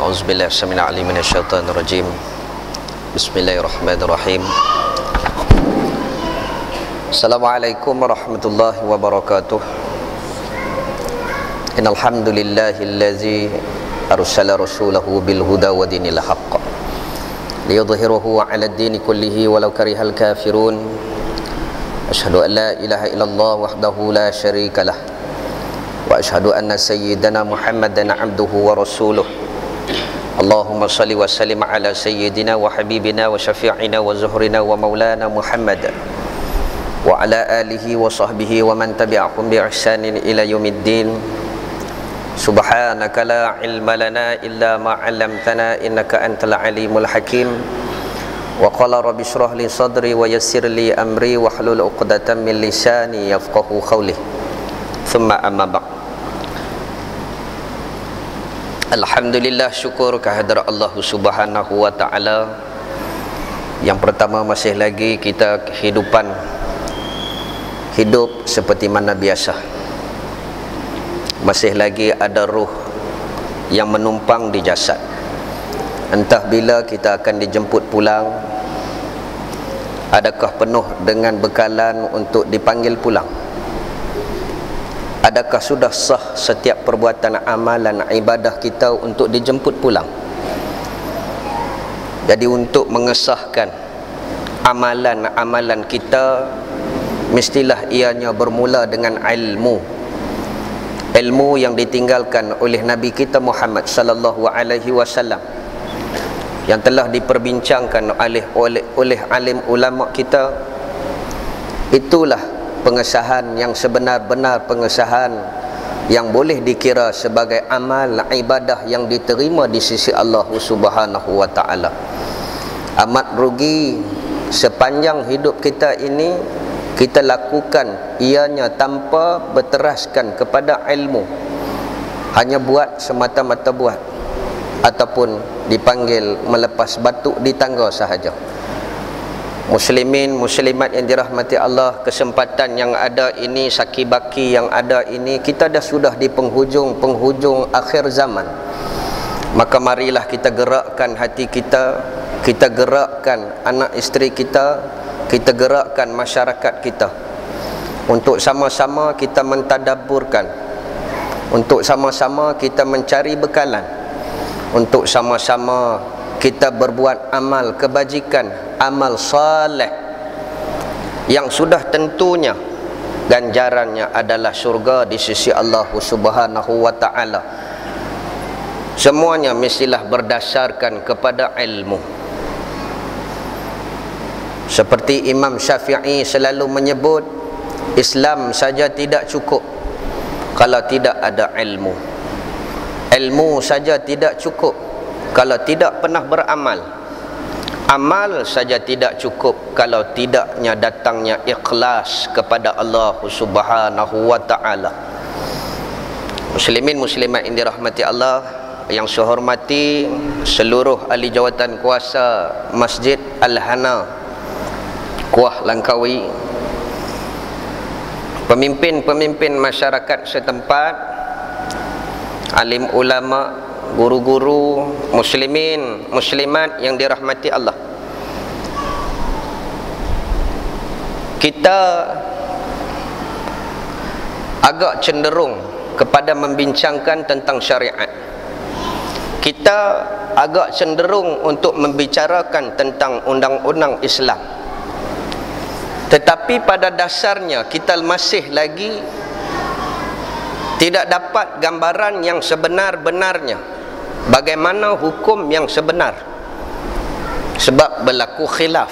A'udzubillahi samil alim minasyaitonir rajim. Bismillahirrahmanirrahim. Assalamualaikum warahmatullahi wabarakatuh. Innal hamdulillahillazi arsala rasulahu bil huda wa dinil haqq liyudhhirahu 'ala ad-dini kullihi walau karihal kafirun. Asyhadu an la ilaha illallah wahdahu la syarika lah wa asyhadu anna sayyidana Muhammadan 'abduhu wa rasuluh. Allahumma salli wa sallim ala sayyidina wa habibina wa syafi'ina wa zuhrina wa maulana Muhammad wa ala alihi wa sahbihi wa man tabi'ahum bi ihsanin ila yaumiddin. Subhanaka la ilma lana illa ma 'allamtana innaka antal alimul hakim. Wa qala rabbi shrah li sadri wa yassir li amri wa hlul 'uqdatam min lisani yafqahu qawli. Thumma amma ba'd. Alhamdulillah, syukur kehadrat Allah Subhanahu wa taala. Yang pertama, masih lagi kita kehidupan hidup seperti mana biasa. Masih lagi ada ruh yang menumpang di jasad. Entah bila kita akan dijemput pulang. Adakah penuh dengan bekalan untuk dipanggil pulang? Adakah sudah sah setiap perbuatan amalan ibadah kita untuk dijemput pulang? Jadi untuk mengesahkan amalan-amalan kita, mestilah ianya bermula dengan ilmu. Ilmu yang ditinggalkan oleh Nabi kita Muhammad sallallahu alaihi wasallam, yang telah diperbincangkan oleh alim ulama kita. Itulah pengesahan yang sebenar-benar pengesahan yang boleh dikira sebagai amal ibadah yang diterima di sisi Allah Subhanahu wa taala. Amat rugi sepanjang hidup kita ini kita lakukan ianya tanpa berteraskan kepada ilmu, hanya buat semata-mata buat, ataupun dipanggil melepas batuk di tangga sahaja. Muslimin, muslimat yang dirahmati Allah, kesempatan yang ada ini, saki-baki yang ada ini, kita dah sudah di penghujung akhir zaman. Maka marilah kita gerakkan hati kita, kita gerakkan anak isteri kita, kita gerakkan masyarakat kita, untuk sama-sama kita mentadabburkan, untuk sama-sama kita mencari bekalan, untuk sama-sama kita berbuat amal kebajikan, amal saleh yang sudah tentunya ganjarannya adalah syurga di sisi Allah Subhanahu wa taala. Semuanya mestilah berdasarkan kepada ilmu. Seperti Imam Syafi'i selalu menyebut, Islam saja tidak cukup kalau tidak ada ilmu. Ilmu saja tidak cukup kalau tidak pernah beramal. Amal saja tidak cukup kalau tidaknya datangnya ikhlas kepada Allah Subhanahu wa taala. Muslimin muslimat yang dirahmati Allah, yang saya hormati seluruh ahli jawatan kuasa Masjid Al-Hana Kuah Langkawi, pemimpin-pemimpin masyarakat setempat, alim ulama, guru-guru, muslimin, muslimat yang dirahmati Allah. Kita agak cenderung kepada membincangkan tentang syariat. Kita agak cenderung untuk membicarakan tentang undang-undang Islam. Tetapi pada dasarnya kita masih lagi tidak dapat gambaran yang sebenar-benarnya bagaimana hukum yang sebenar. Sebab berlaku khilaf,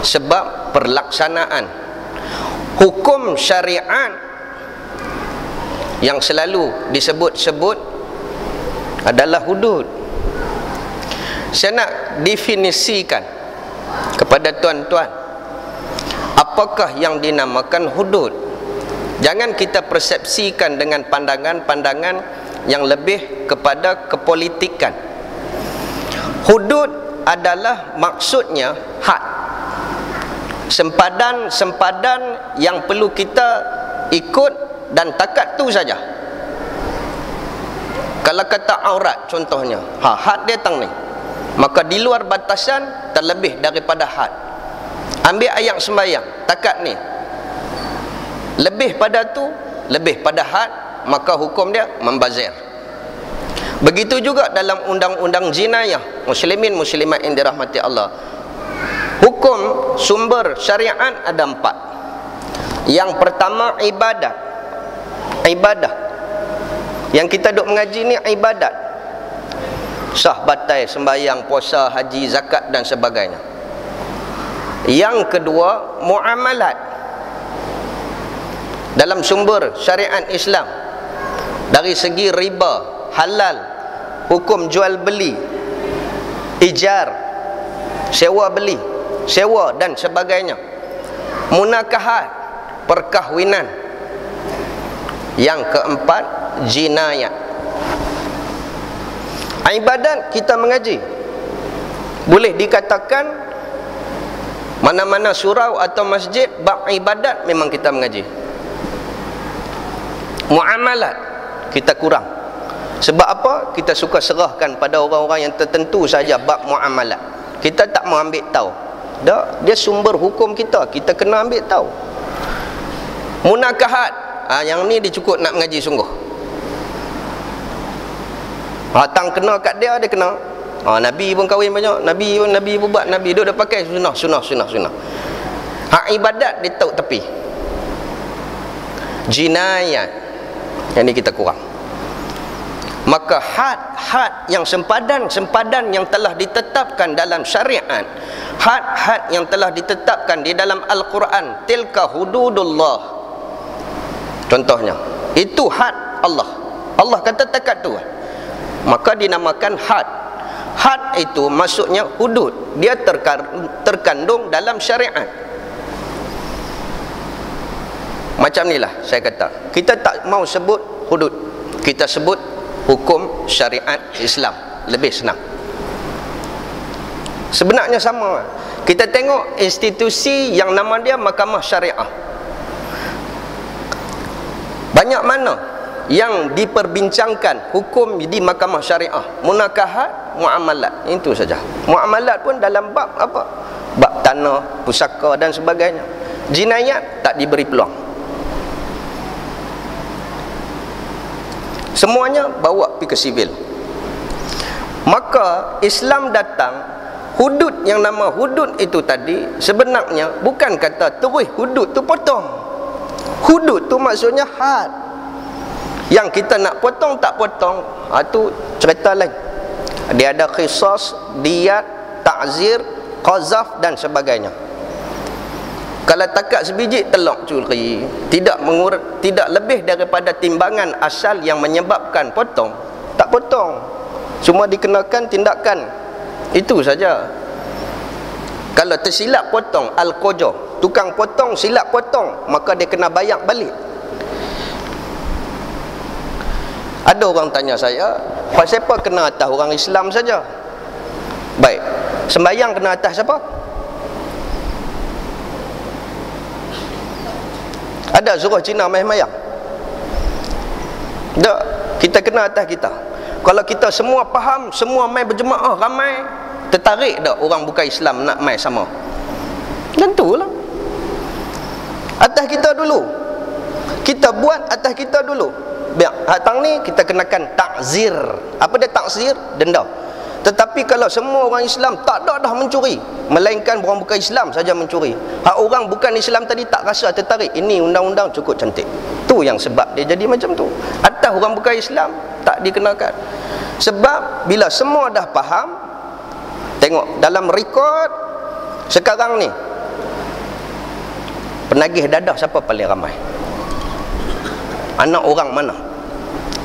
sebab pelaksanaan hukum syariat yang selalu disebut-sebut adalah hudud. Saya nak definisikan kepada tuan-tuan, apakah yang dinamakan hudud. Jangan kita persepsikan dengan pandangan-pandangan yang lebih kepada kepolitikan. Hudud adalah maksudnya had, sempadan yang perlu kita ikut dan takat tu saja. Kalau kata aurat contohnya, had dia tang ni, maka di luar batasan terlebih daripada had. Ambil ayat sembahyang, takat ni lebih pada tu, lebih pada had, maka hukum dia membazir. Begitu juga dalam undang-undang jinayah, muslimin muslimat yang dirahmati Allah. Hukum sumber syariat ada 4. Yang pertama ibadat. Ibadah. Yang kita duk mengaji ni ibadat. Sah batai, sembahyang, puasa, haji, zakat dan sebagainya. Yang kedua muamalat. Dalam sumber syariat Islam, dari segi riba, halal, hukum jual beli, ijar, sewa beli, sewa dan sebagainya. Munakahat, perkahwinan. Yang keempat jinayat. Ibadat kita mengaji, boleh dikatakan mana-mana surau atau masjid bab ibadat memang kita mengaji. Muamalat kita kurang. Sebab apa? Kita suka serahkan pada orang-orang yang tertentu saja bab muamalat. Kita tak mau ambil tahu. Dia sumber hukum kita, kita kena ambil tahu. Munakahat, yang ni dia cukup nak mengaji sungguh. Tang kena kat dia, dia kena. Nabi pun kahwin banyak, Nabi pun buat, Nabi dia dah pakai sunnah. Hak ibadat dia tahu tepi. Jinayat, yang ni kita kurang. Maka had yang sempadan yang telah ditetapkan dalam syariat, had yang telah ditetapkan di dalam Al-Quran, tilka hududullah. Contohnya, itu had Allah. Allah kata takat tu, maka dinamakan had. Had itu maksudnya hudud. Dia terkandung dalam syariat. Macam inilah saya kata, kita tak mau sebut hudud, kita sebut hukum syariat Islam, lebih senang. Sebenarnya sama. Kita tengok institusi yang nama dia Mahkamah Syariah, banyak mana yang diperbincangkan hukum di Mahkamah Syariah? Munakahat, muamalat, itu saja. Muamalat pun dalam bab apa? Bab tanah, pusaka dan sebagainya. Jinayat tak diberi peluang. Semuanya bawa pergi ke sivil. Maka Islam datang, hudud yang nama hudud itu tadi sebenarnya bukan kata terus hudud tu potong. Hudud tu maksudnya had. Yang kita nak potong tak potong, tu cerita lain. Dia ada qisas, diyat, ta'zir, qazaf dan sebagainya. Kalau takat sebiji telok curi, tidak lebih daripada timbangan asal yang menyebabkan potong, tak potong. Cuma dikenakan tindakan itu saja. Kalau tersilap potong, al-qojo, tukang potong silap potong, maka dia kena bayar balik. Ada orang tanya saya, pasal apa kena atas orang Islam saja? Baik, sembahyang kena atas siapa? Ada suruh Cina main mayang? Tak, kita kena atas kita. Kalau kita semua faham, semua main berjemaah ramai, tertarik tak orang bukan Islam nak main sama? Tentulah. Atas kita dulu. Kita buat atas kita dulu. Biar hatang ni kita kenakan takzir. Apa dia takzir? Denda. Tetapi kalau semua orang Islam tak ada dah mencuri, melainkan orang bukan Islam saja mencuri, hak orang bukan Islam tadi tak rasa tertarik, ini undang-undang cukup cantik. Tu yang sebab dia jadi macam tu. Atas orang bukan Islam tak dikenakan. Sebab bila semua dah faham, tengok dalam rekod sekarang ni, penagih dadah siapa paling ramai? Anak orang mana?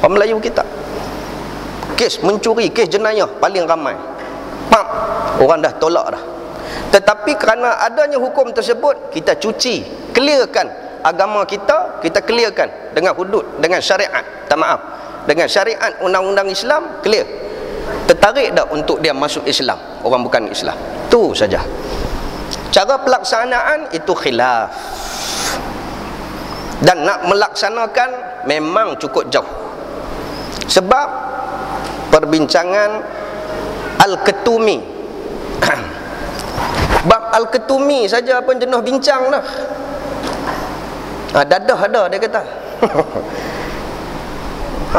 Orang Melayu kita. Kes mencuri, kes jenayah paling ramai. Orang dah tolak dah. Tetapi kerana adanya hukum tersebut, kita cuci, clearkan agama kita, kita clearkan dengan hudud, dengan syariat. Dengan syariat undang-undang Islam, clear. Tertarik dah untuk dia masuk Islam, orang bukan Islam. Tu saja. Cara pelaksanaan itu khilaf. Dan nak melaksanakan memang cukup jauh. Sebab perbincangan Al-Ketumi. Bab Al-Ketumi saja pun jenuh bincang dah. Dadah ada dia kata.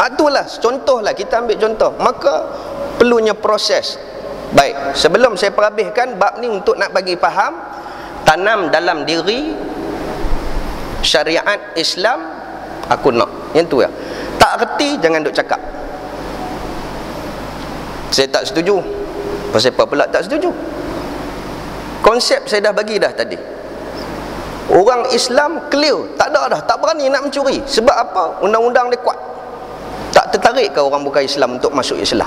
Itulah contohlah, kita ambil contoh. Maka perlunya proses. Baik, sebelum saya perhabiskan bab ni untuk nak bagi faham, tanam dalam diri syariat Islam, aku nak yang tu ya. Tak reti jangan duk cakap saya tak setuju. Pasal apa pula tak setuju? Konsep saya dah bagi dah tadi. Orang Islam clear, tak ada dah, tak berani nak mencuri. Sebab apa? Undang-undang dia kuat. Tak tertarik ke orang bukan Islam untuk masuk Islam?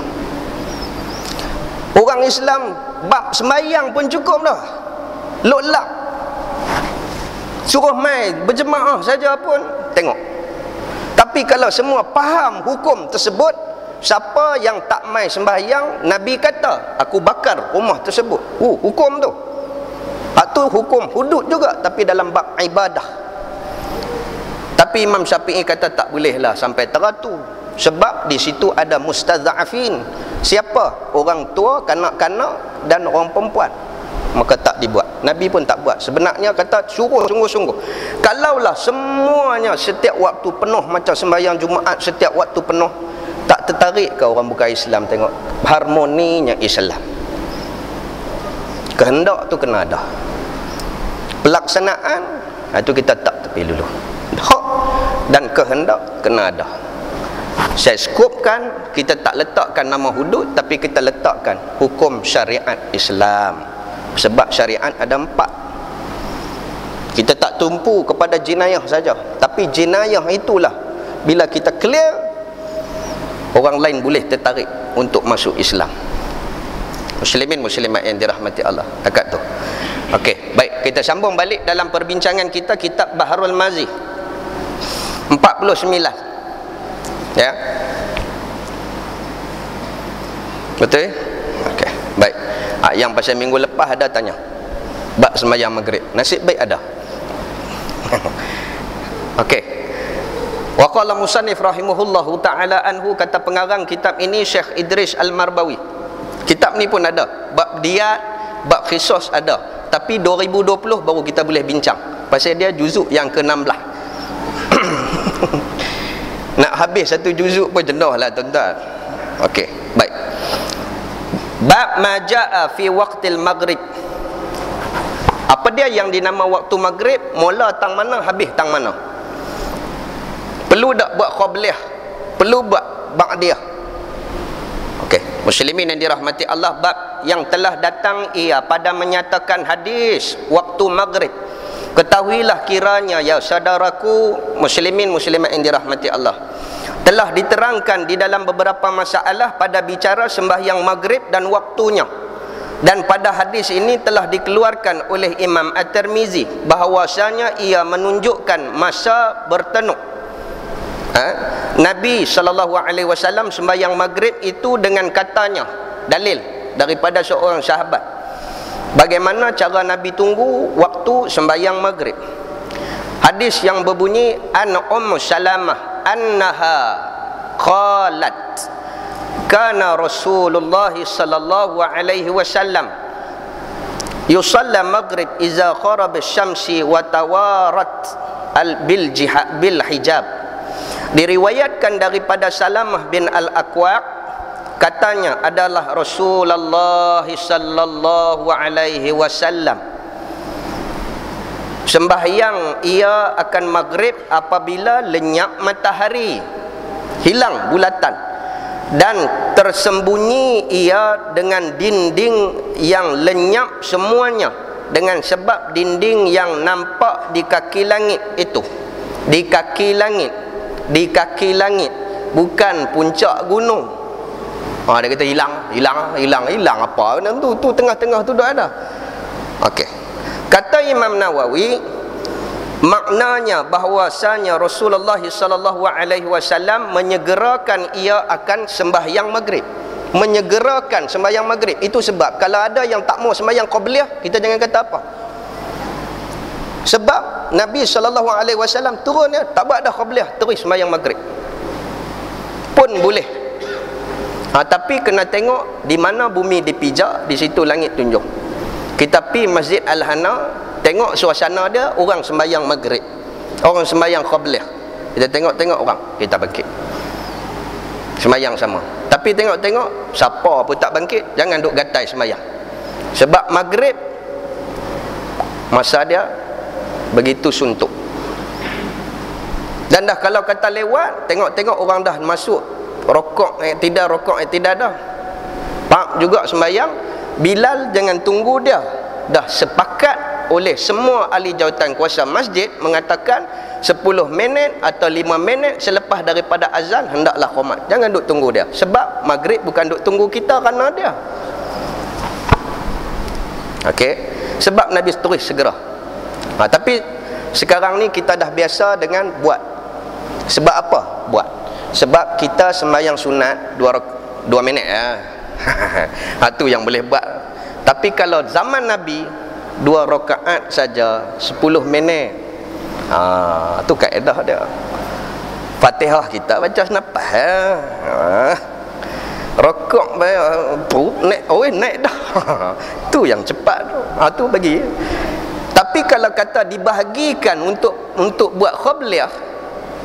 Orang Islam bab sembahyang pun cukup dah. Lok-lak. Suruh mai berjemaah saja pun tengok. Tapi kalau semua faham hukum tersebut, siapa yang tak mai sembahyang, Nabi kata, aku bakar rumah tersebut. Hukum tu. Itu hukum hudud juga, tapi dalam bab ibadah. Tapi Imam Syafi'i kata tak bolehlah sampai teratur. Sebab di situ ada mustadza'afin. Siapa? Orang tua, kanak-kanak dan orang perempuan. Maka tak dibuat. Nabi pun tak buat. Sebenarnya kata suruh sungguh-sungguh. Kalaulah semuanya setiap waktu penuh, macam sembahyang Jumaat setiap waktu penuh, tak tertarik ke orang bukan Islam tengok harmoninya Islam. Kehendak tu kena ada. Pelaksanaan itu kita tak tepi dulu. Hak dan kehendak kena ada. Saya skupkan, kita tak letakkan nama hudud, tapi kita letakkan hukum syariat Islam. Sebab syariat ada 4. Kita tak tumpu kepada jenayah saja, tapi jenayah itulah bila kita clear, orang lain boleh tertarik untuk masuk Islam. Muslimin muslimat yang dirahmati Allah. Dekat tu. Okey, baik, kita sambung balik dalam perbincangan kita kitab Baharul Mazi 49. Ya. Betul? Okey, baik. Yang pasal minggu lepas ada tanya bab sembahyang maghrib. Nasib baik ada. Okey. Wa qala musannif rahimahullahu taala anhu, kata pengarang kitab ini Syekh Idris Al-Marbawi. Kitab ni pun ada bab diat, bab qisas ada. Tapi 2020 baru kita boleh bincang. Pasal dia juzuk yang ke-16. Nak habis satu juzuk pun jenuh lah tuan-tuan. Okey, baik. Bab maja'a fi waqtil maghrib. Apa dia yang dinama waktu maghrib? Mula tang mana, habis tang mana? Perlu tak buat qabliyah? Perlu buat ba'diyah? Okey, muslimin yang dirahmati Allah, bab yang telah datang ia pada menyatakan hadis waktu maghrib. Ketahuilah kiranya ya saudaraku muslimin muslimat yang dirahmati Allah, telah diterangkan di dalam beberapa masalah pada bicara sembahyang maghrib dan waktunya. Dan pada hadis ini telah dikeluarkan oleh Imam At-Tirmizi bahawasanya ia menunjukkan masa bertenuk. Nabi SAW sembahyang maghrib itu dengan katanya, dalil daripada seorang sahabat. Bagaimana cara Nabi tunggu waktu sembahyang maghrib? Hadis yang berbunyi an Salamah annaha qalat kana Rasulullah sallallahu alaihi wasallam yusalla maghrib iza qaraba asy-syamsi wa tawarat bil hijab. Diriwayatkan daripada Salamah bin Al-Aqwa, katanya adalah Rasulullah sallallahu alaihi wasallam sembahyang ia akan maghrib apabila lenyap matahari, hilang bulatan, dan tersembunyi ia dengan dinding yang lenyap semuanya, dengan sebab dinding yang nampak di kaki langit itu, di kaki langit, bukan puncak gunung. Dia kata hilang apa? Tu tengah-tengah tu dah ada. Okey. Kata Imam Nawawi, maknanya bahawasanya Rasulullah sallallahu alaihi wasallam menyegerakan ia akan sembahyang maghrib. Menyegerakan sembahyang maghrib. Itu sebab kalau ada yang tak mau sembahyang qabliyah, kita jangan kata apa. Sebab Nabi SAW turunnya tak buat dah qabliyah, terus sembahyang maghrib pun boleh. Tapi kena tengok di mana bumi dipijak, di situ langit tunjuk. Kita pergi Masjid Al-Hana, tengok suasana dia, orang sembahyang maghrib, orang sembahyang qabliyah. Kita tengok-tengok orang, kita bangkit sembahyang sama. Tapi tengok-tengok siapa pun tak bangkit, jangan duk gatai sembahyang. Sebab maghrib masa dia begitu suntuk. Dan dah kalau kata lewat, tengok-tengok orang dah masuk rokok tidak dah. Pak juga sembahyang. Bilal jangan tunggu dia. Dah sepakat oleh semua ahli jawatan kuasa masjid mengatakan 10 minit atau 5 minit selepas daripada azan hendaklah qomat. Jangan duk tunggu dia. Sebab maghrib bukan duk tunggu kita kerana dia. Okey. Sebab Nabi terus segera. Tapi sekarang ni kita dah biasa dengan buat. Sebab apa? Buat. Sebab kita sembahyang sunat 2 minit tu yang boleh buat. Tapi kalau zaman Nabi 2 rakaat saja 10 minit. Tu kaedah dia. Fatihah kita baca senapas. Rokok naik dah. Tu yang cepat tu. Tu bagi. Tapi kalau kata dibahagikan untuk buat qabliyah,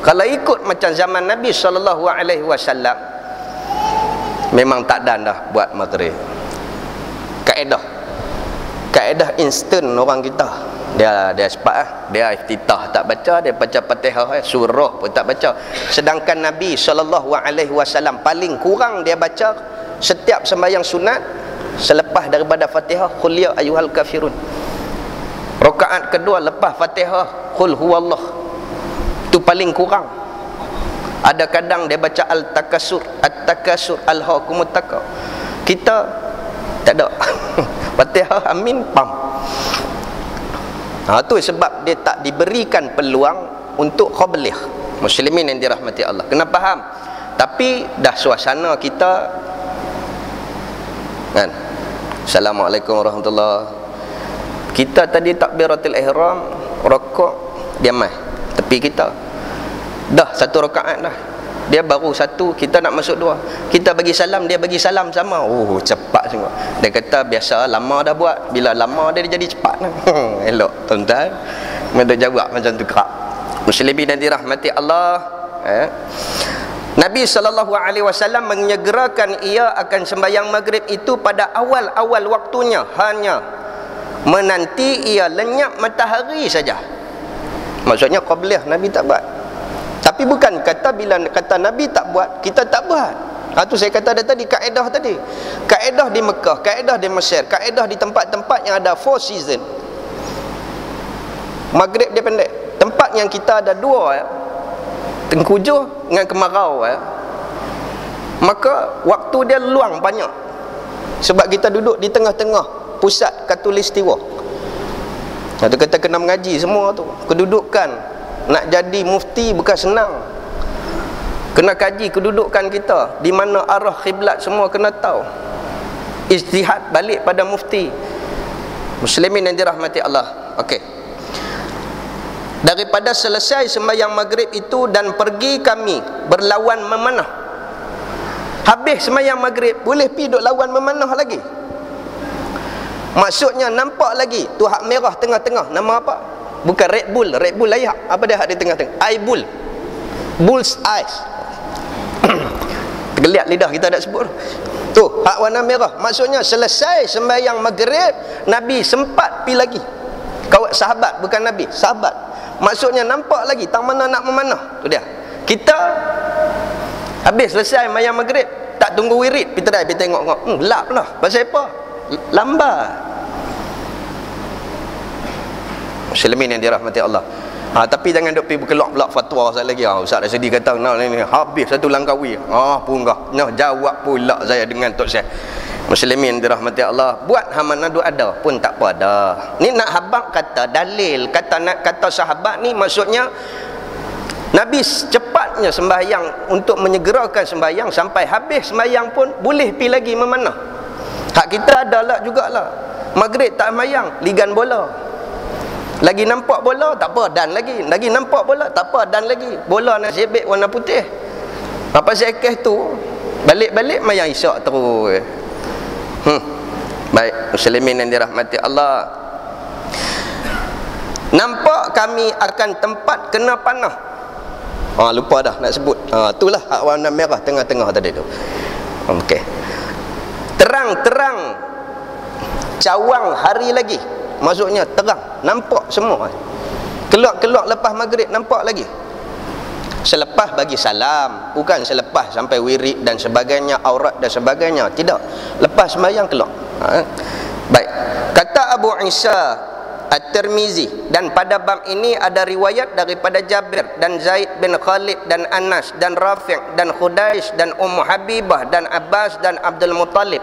kalau ikut macam zaman Nabi SAW, memang tak dan dah buat maghrib. Kaedah instan orang kita. Dia cepat dia iftitah tak baca, dia baca Fatihah surah pun tak baca. Sedangkan Nabi SAW paling kurang dia baca setiap sembahyang sunat selepas daripada Fatihah qul ya ayyuhal kafirun. Rakaat kedua lepas Fatihah qul huwallah. Tu paling kurang. Ada kadang dia baca al-takasur, at-takasur, al-hakumut taqwa. Kita tak ada. Fatihah amin pam. Tu sebab dia tak diberikan peluang untuk qabliyah. Muslimin yang dirahmati Allah, kena faham. Tapi dah suasana kita kan. Assalamualaikum warahmatullahi. Kita tadi takbiratul ihram, rokok dia mai tepi kita. Dah 1 rakaat dah. Dia baru 1, kita nak masuk 2. Kita bagi salam, dia bagi salam sama. Cepat semua. Dia kata biasa lama dah buat. Bila lama dia jadi cepat. Elok tuan-tuan. Mereka jawab macam tu kerap. Muslimin dan dirahmati Allah. Nabi SAW menyegerakan ia akan sembahyang maghrib itu pada awal-awal waktunya. Hanya menanti ia lenyap matahari saja. Maksudnya qabliyah Nabi tak buat. Tapi bukan kata bila kata Nabi tak buat, kita tak buat. Tu saya kata tadi kaedah tadi. Kaedah di Mekah, kaedah di Mesir, kaedah di tempat-tempat yang ada 4 season. Maghrib dia pendek. Tempat yang kita ada 2 tengkujuh dengan kemarau maka waktu dia luang banyak. Sebab kita duduk di tengah-tengah pusat khatulistiwa. Tu kata kena mengaji semua tu. Kedudukan nak jadi mufti bukan senang. Kena kaji kedudukan kita, di mana arah kiblat semua kena tahu. Ijtihad balik pada mufti. Muslimin yang dirahmati Allah. Okey. Daripada selesai sembahyang maghrib itu dan pergi kami berlawan memanah. Habis sembahyang maghrib boleh pi duk lawan memanah lagi. Maksudnya nampak lagi tu hak merah tengah-tengah. Nama apa? Bukan Red Bull. Red Bull layak. Apa dia hak di tengah-tengah? Eye bull. Bull's eyes. Tergeliat lidah kita tak sebut. Tu hak warna merah. Maksudnya selesai sembahyang maghrib Nabi sempat pi lagi. Kawan sahabat, bukan Nabi, sahabat. Maksudnya nampak lagi tang mana nak memanah. Tu dia. Kita habis selesai sembahyang maghrib, tak tunggu wirid, pi try pi tengok. Gelap lah. Pasal apa? Lambat. Muslimin yang dirahmati Allah. Tapi jangan duk pergi berkelak-kelak fatwa saya lagi. Ustaz dah sedih kata ni habis satu Langkawi. Punggah. Nah jawab pula saya dengan Tok Syekh. Muslimin dirahmati Allah. Buat hamana du ada pun tak apa dah. Ni nak habaq kata dalil, kata sahabat ni maksudnya Nabi cepatnya sembahyang untuk menyegerakan sembahyang sampai habis sembahyang pun boleh pi lagi memanah. Hak kita adalah jugalah. Maghrib tak sembahyang, ligan bola. Lagi nampak bola, tak apa, dan lagi. Lagi nampak bola, tak apa, dan lagi. Bola nak sebek warna putih. Apa sekeh tu? Balik-balik mayang isyak terus. Baik, muslimin yang dirahmati Allah. Nampak kami akan tempat kena panah. Lupa dah nak sebut. Itulah hak warna merah tengah-tengah tadi tu. Okey. Terang-terang cawang hari lagi. Maksudnya terang, nampak semua. Keluar-keluar lepas maghrib nampak lagi. Selepas bagi salam, bukan selepas sampai wirid dan sebagainya, aurat dan sebagainya, tidak. Lepas sembahyang keluar. Baik. Kata Abu Isa At-Tirmizi, dan pada bab ini ada riwayat daripada Jabir dan Zaid bin Khalid dan Anas dan Rafi' dan Khudais dan Ummu Habibah dan Abbas dan Abdul Muttalib.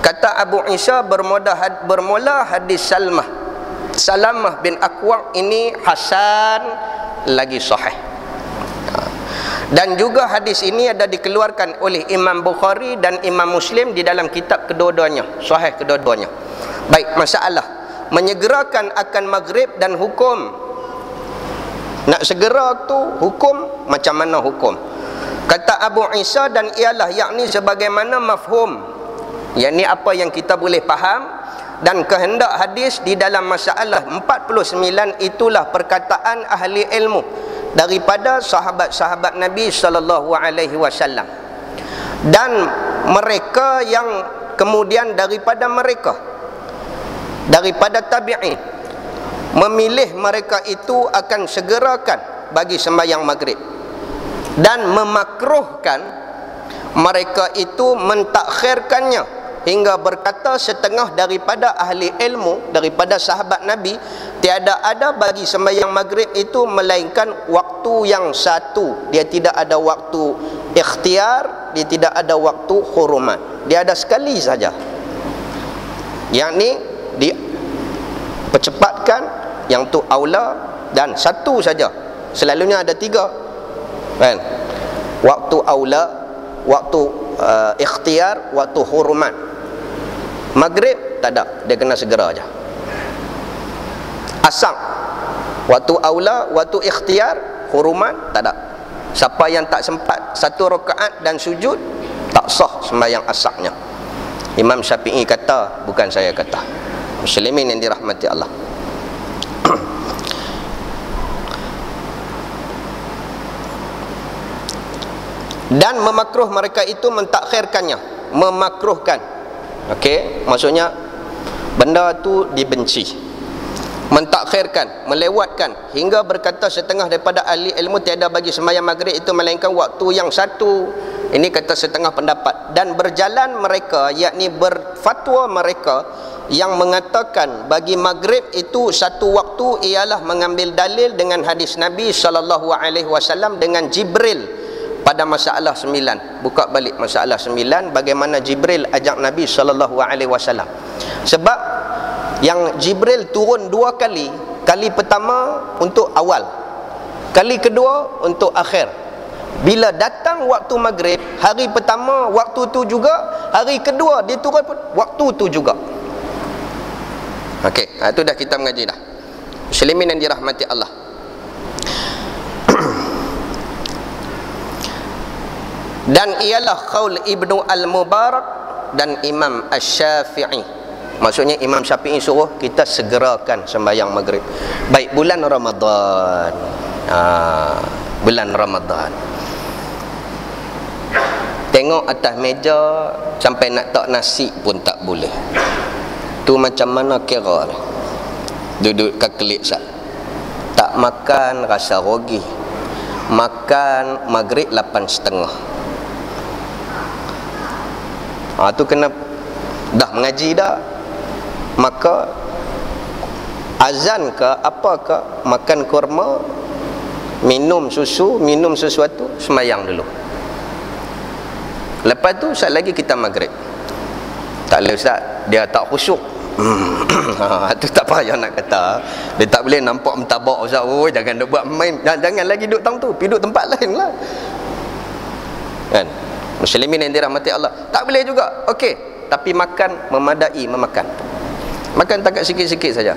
Kata Abu Isa, bermula hadis Salamah bin Aqwa ini hasan lagi sahih. Dan juga hadis ini ada dikeluarkan oleh Imam Bukhari dan Imam Muslim di dalam kitab kedua-duanya, sahih kedua-duanya. Baik, masalah menyegerakan akan maghrib dan hukum. Nak segera tu hukum, macam mana hukum? Kata Abu Isa, dan ialah yakni sebagaimana mafhum, yakni apa yang kita boleh faham, dan kehendak hadis di dalam masalah 49 itulah perkataan ahli ilmu daripada sahabat-sahabat Nabi sallallahu alaihi wasallam, dan mereka yang kemudian daripada tabi'in memilih mereka itu akan segerakan bagi sembahyang maghrib, dan memakruhkan mereka itu mentakhirkannya, hingga berkata setengah daripada ahli ilmu daripada sahabat Nabi, tiada ada bagi sembahyang maghrib itu melainkan waktu yang satu. Dia tidak ada waktu ikhtiar, dia tidak ada waktu hurumat, dia ada sekali saja, yakni dipercepatkan, yang tu aula, dan satu saja. Selalunya ada tiga kan, waktu aula, waktu ikhtiar, waktu hurumat. Maghrib tak ada, dia kena segera aja. Asar, waktu aula, waktu ikhtiar, hurumat tak ada. Siapa yang tak sempat satu rakaat dan sujud, tak sah sembahyang asarnya. Imam Syafi'i kata, bukan saya kata. Muslimin yang dirahmati Allah. Dan memakruh mereka itu mentakhirkannya, memakruhkan. Okey, maksudnya benda tu dibenci, mentakhirkan, melewatkan, hingga berkata setengah daripada ahli ilmu tiada bagi sembahyang maghrib itu melainkan waktu yang satu. Ini kata setengah pendapat. Dan berjalan mereka, yakni berfatwa mereka yang mengatakan bagi maghrib itu satu waktu, ialah mengambil dalil dengan hadis Nabi SAW dengan Jibril pada masalah 9. Buka balik masalah 9, bagaimana Jibril ajak Nabi SAW. Sebab yang Jibril turun dua kali. Kali pertama untuk awal, kali kedua untuk akhir. Bila datang waktu maghrib, hari pertama waktu tu juga, hari kedua dia turun pun waktu tu juga. Okey, itu dah kita mengaji dah. Muslimin yang dirahmati Allah. Dan ialah qaul Ibnu Al-Mubarak dan Imam Asy-Syafi'i. Maksudnya Imam Syafi'i suruh kita segerakan sembahyang maghrib. Baik, bulan Ramadan. Bulan Ramadan. Tengok atas meja sampai nak tak nasi pun tak boleh. Tu macam mana kira? Duduk kakelik sat. Tak makan rasa rugi. Makan maghrib 8.30. Tu kena dah mengaji dah, maka azan ke apa ke, makan kurma, minum susu, minum sesuatu, sembahyang dulu. Lepas tu sat lagi kita maghrib. Tak boleh ustaz, dia tak khusyuk. Tu tak payah nak kata. Dia tak boleh nampak mentabak ustaz. Oh, jangan duk buat main. Jangan lagi duduk tang tu, pergi duduk tempat lain lah. Kan? Muslimin yang dirahmati Allah. Tak boleh juga. Okey, tapi makan memadai, memakan. Makan takat sikit-sikit saja.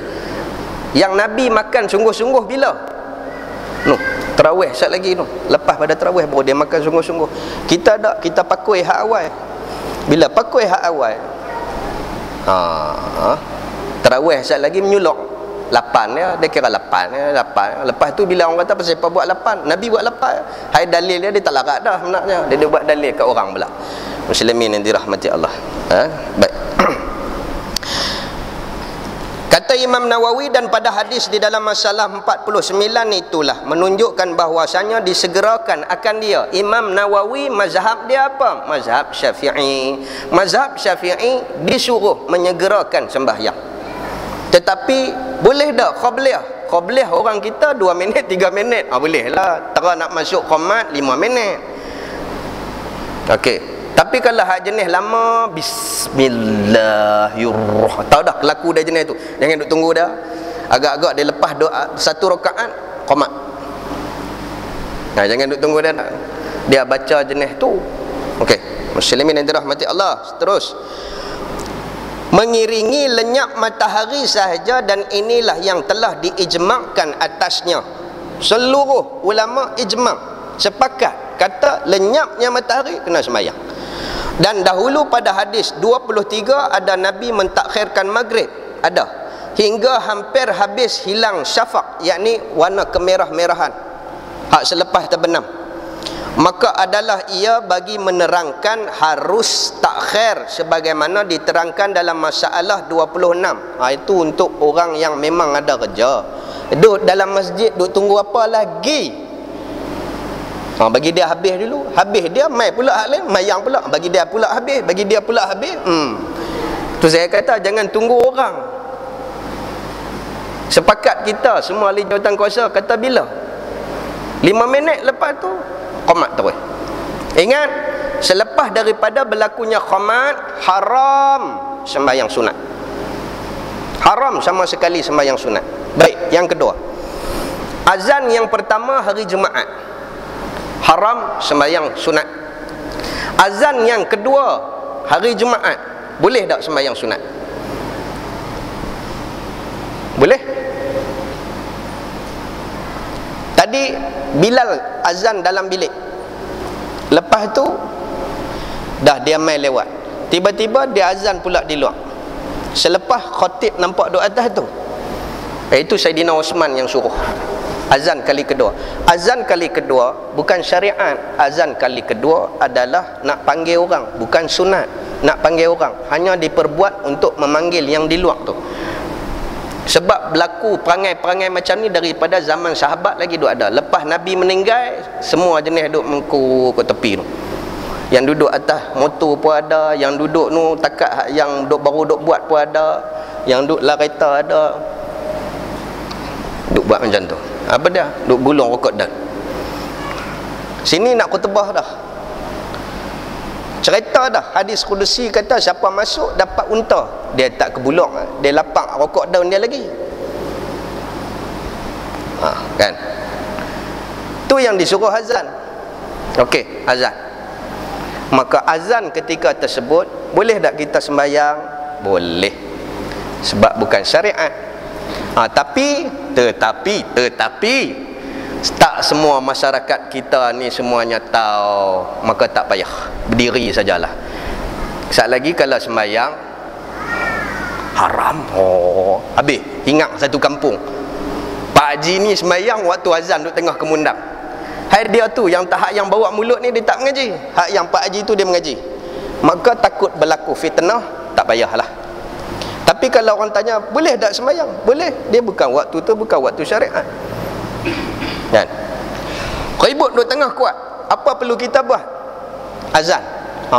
Yang Nabi makan sungguh-sungguh bila? Tarawih sat lagi tu. Lepas pada tarawih baru dia makan sungguh-sungguh. Kita tak, kita pakui hak awal. Bila pakui hak awal, tarawih sat lagi menyulok 8 ya, dia kira 8 ya, 8. Lepas tu bila orang kata pasal apa buat 8, Nabi buat 8. Hai dalil dia tak larat dah sebenarnya. Dia buat dalil kat orang pula. Muslimin yang dirahmati Allah. Baik. Kata Imam Nawawi, dan pada hadis di dalam masalah 49 itulah menunjukkan bahwasanya disegerakan akan dia. Imam Nawawi mazhab dia apa? Mazhab Syafi'i. Mazhab Syafi'i disuruh menyegerakan sembahyang. Tetapi boleh tak qabliyah? Qabliyah orang kita 2 minit 3 minit. Boleh lah. Tera nak masuk qamat 5 minit. Okey. Tapi kalau hak jenis lama, bismillahirrahmanirrahim, tahu dah kelaku dah jenis tu. Jangan duk tunggu dah. Agak-agak dia lepas doa 1 rakaat qamat. Jangan duk tunggu dah. Dia baca jenis tu. Okey. Muslimin yang dirahmati Allah. Terus. Mengiringi lenyap matahari sahaja, dan inilah yang telah diijma'kan atasnya. Seluruh ulama ijma' sepakat kata lenyapnya matahari kena sembahyang. Dan dahulu pada hadis 23 ada Nabi mentakhirkan maghrib, ada hingga hampir habis hilang syafaq, yakni warna kemerah-merahan, hak selepas terbenam. Maka adalah ia bagi menerangkan harus takhir sebagaimana diterangkan dalam masalah 26. Itu untuk orang yang memang ada kerja, duduk dalam masjid, duduk tunggu apa lagi. Bagi dia habis dulu, habis dia mai pula hak lain, mayang pula, bagi dia pula habis, bagi dia pula habis. Tu saya kata jangan tunggu orang. Sepakat kita semua ahli jawatan kuasa kata bila 5 minit lepas tu qamat terus. Ingat, selepas daripada berlakunya qamat, haram sembahyang sunat. Haram sama sekali sembahyang sunat. Baik, yang kedua, azan yang pertama hari Jumaat, haram sembahyang sunat. Azan yang kedua hari Jumaat, boleh tak sembahyang sunat? Boleh. Tadi Bilal azan dalam bilik, lepas tu dah dia mai lewat, tiba-tiba dia azan pula di luar. Selepas khatib nampak duk atas tu, itu Saidina Osman yang suruh azan kali kedua. Azan kali kedua bukan syariat. Azan kali kedua adalah nak panggil orang, bukan sunat. Nak panggil orang, hanya diperbuat untuk memanggil yang di luar tu. Sebab berlaku perangai-perangai macam ni daripada zaman sahabat lagi duk ada. Lepas Nabi meninggal, semua jenis duk mengku ke tepi tu. Yang duduk atas motor pun ada, yang duduk tu takat yang duk baru duk buat pun ada, yang duduk lah kereta ada, duk buat macam tu. Apa dia? Duk gulung rokok dan. Sini nak khutbah dah. Cerita dah. Hadis Qudusi kata siapa masuk dapat unta. Dia tak kebulung, dia lapak rokok daun dia lagi. Kan? Tu yang disuruh azan. Okey, azan. Maka azan ketika tersebut, boleh tak kita sembahyang? Boleh. Sebab bukan syariat. Tetapi tak semua masyarakat kita ni semuanya tahu, maka tak payah, berdiri sajalah. Sekali lagi kalau sembahyang haram, habis ingat satu kampung Pak Haji ni sembahyang waktu azan duduk tengah kemundang. Hai dia tu yang tahap yang bawa mulut ni dia tak mengaji, hak yang Pak Haji tu dia mengaji. Maka takut berlaku fitnah, tak payahlah. Tapi kalau orang tanya boleh tak sembahyang? Boleh. Dia bukan waktu tu, bukan waktu syariat. Kan? Ribut duduk tengah kuat. Apa perlu kita buat? Azan.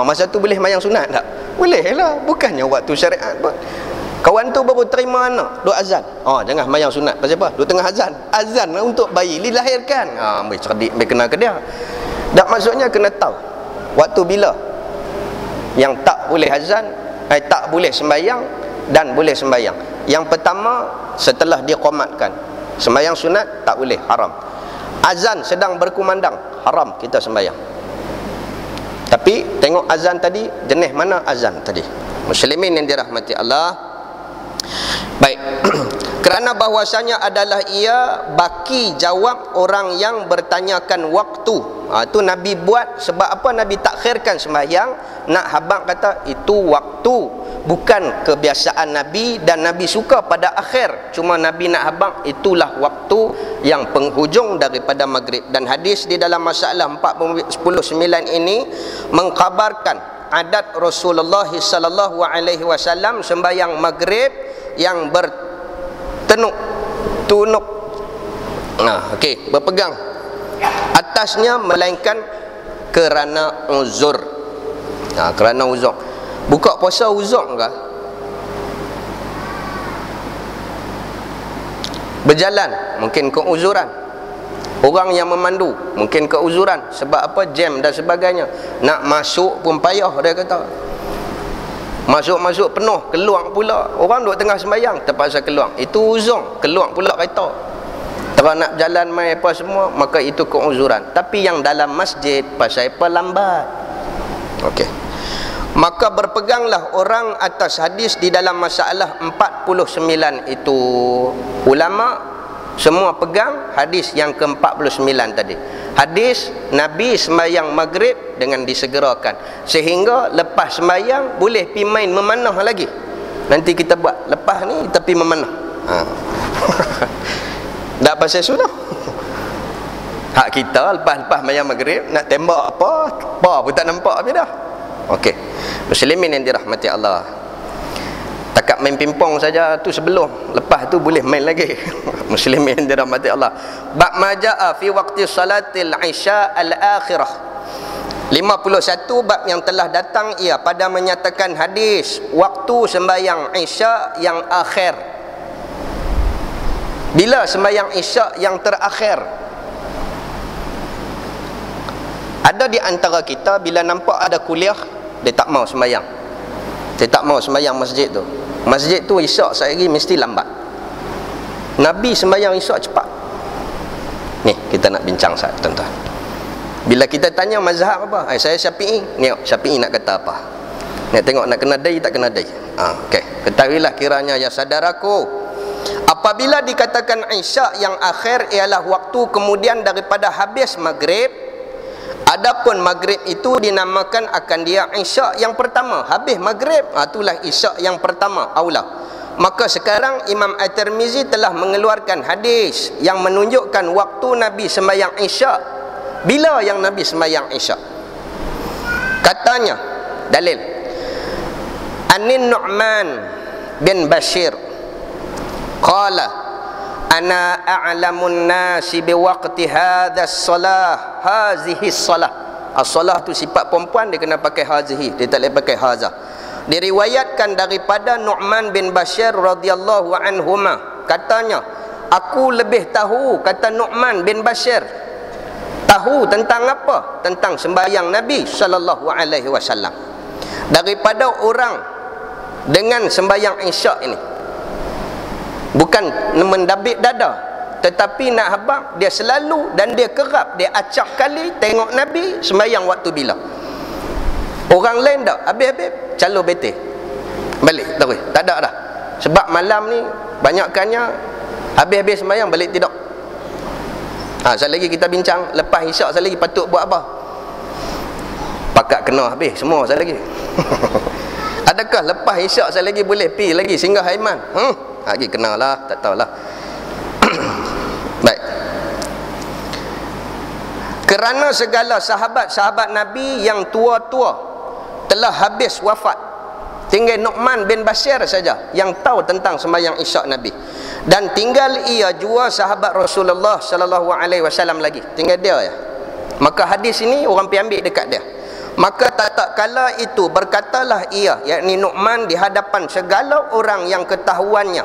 Masa tu boleh sembahyang sunat tak? Boleh lah. Bukannya waktu syariat pun. Kawan tu baru terima anak duduk azan. Jangan sembahyang sunat. Pasal apa? Duduk tengah azan. Azan untuk bayi dilahirkan. Ambil cerdik, ambil kena ke dia. Tak, maksudnya kena tahu waktu bila yang tak boleh azan, tak boleh sembahyang dan boleh sembahyang. Yang pertama, setelah diqamatkan. Sembahyang sunat tak boleh, haram. Azan sedang berkumandang, haram kita sembahyang. Tapi tengok azan tadi, jenis mana azan tadi. Muslimin yang dirahmati Allah. Baik. Kerana bahwasanya adalah ia baki jawab orang yang bertanyakan waktu. Itu Nabi buat sebab apa Nabi takhirkan sembahyang? Nak habang kata itu waktu, bukan kebiasaan Nabi, dan Nabi suka pada akhir. Cuma Nabi nak habang itulah waktu yang penghujung daripada maghrib. Dan hadis di dalam masalah 49 ini mengkhabarkan adat Rasulullah sallallahu alaihi wasallam sembahyang maghrib yang tunuk. Okey, berpegang atasnya melainkan kerana uzur. Kerana uzur. Buka puasa uzur ke? Berjalan mungkin keuzuran. Orang yang memandu mungkin keuzuran. Sebab apa? Jam dan sebagainya. Nak masuk pun payah, dia kata. Masuk penuh, keluar pula. Orang duduk tengah sembahyang terpaksa keluar. Itu uzur, keluar pula kereta. Kalau nak jalan mai apa semua, maka itu keuzuran. Tapi yang dalam masjid pasal apa lambat. Okey. Maka berpeganglah orang atas hadis di dalam masalah 49 itu. Ulama semua pegang hadis yang ke-49 tadi. Hadis Nabi sembahyang maghrib dengan disegerakan, sehingga lepas sembahyang boleh pi main memanah lagi. Nanti kita buat lepas ni tapi memanah. Tak pasal sunnah. Hak kita lepas sembahyang maghrib nak tembak apa pun tak nampak habis dah. Okey. Muslimin yang dirahmati Allah. Takat main pingpong saja tu sebelum, lepas tu boleh main lagi. Muslimin yang dirahmati Allah. Bab majaa fi waqti salatil isya al-akhirah. 51 bab yang telah datang ia pada menyatakan hadis waktu sembahyang isya yang akhir. Bila sembahyang isya yang terakhir? Ada di antara kita bila nampak ada kuliah, dia tak mau sembahyang. Dia tak mau sembahyang masjid tu. Masjid tu isyak sehari mesti lambat. Nabi sembahyang isyak cepat. Ni kita nak bincang sat tuan-tuan. Bila kita tanya mazhab apa? Saya Syafi'i. Ni Syafi'i nak kata apa? Nak tengok nak kena dai tak kena dai. Okey. Ketahuilah kiranya ya saudaraku, apabila dikatakan isyak yang akhir ialah waktu kemudian daripada habis maghrib, adapun maghrib itu dinamakan akan dia isyak yang pertama. Habis maghrib, itulah isyak yang pertama, aula. Maka sekarang Imam At-Tirmizi telah mengeluarkan hadis yang menunjukkan waktu Nabi sembahyang isyak. Bila yang Nabi sembahyang isyak? Katanya, dalil Anin Nu'man bin Bashir qala ana a'lamun nasi biwaqti hadha as-salah hazihi as-salah. As-salah tu sifat perempuan, dia kena pakai hazihi, dia tak boleh pakai haza. Diriwayatkan daripada Nu'man bin Bashir radhiyallahu anhuma, katanya aku lebih tahu, kata Nu'man bin Bashir, tahu tentang apa? Tentang sembahyang Nabi sallallahu alaihi wasallam daripada orang dengan sembahyang isyak ini. Bukan mendabik dada, tetapi nak habaq dia selalu dan dia kerap, dia acap kali tengok Nabi sembahyang waktu bila. Orang lain tak, habis-habis calon betul balik terus, tak ada dah. Sebab malam ni banyakkannya habis-habis sembahyang balik tidur. Sekali lagi kita bincang lepas isyak, sekali lagi patut buat apa? Pakat kena habis semua sekali lagi. Adakah lepas isyak sekali lagi boleh pi lagi singgah haiman? Lagi kenalah, tak tahulah. Baik. Kerana segala sahabat-sahabat Nabi yang tua-tua telah habis wafat, tinggal Nu'man bin Bashir saja yang tahu tentang sembahyang isyak Nabi. Dan tinggal ia jua sahabat Rasulullah sallallahu alaihi wasallam lagi. Tinggal dia ya. Maka hadis ini orang pergi ambil dekat dia. Maka tak kala itu berkatalah ia, yakni Nu'man, di hadapan segala orang yang ketahuannya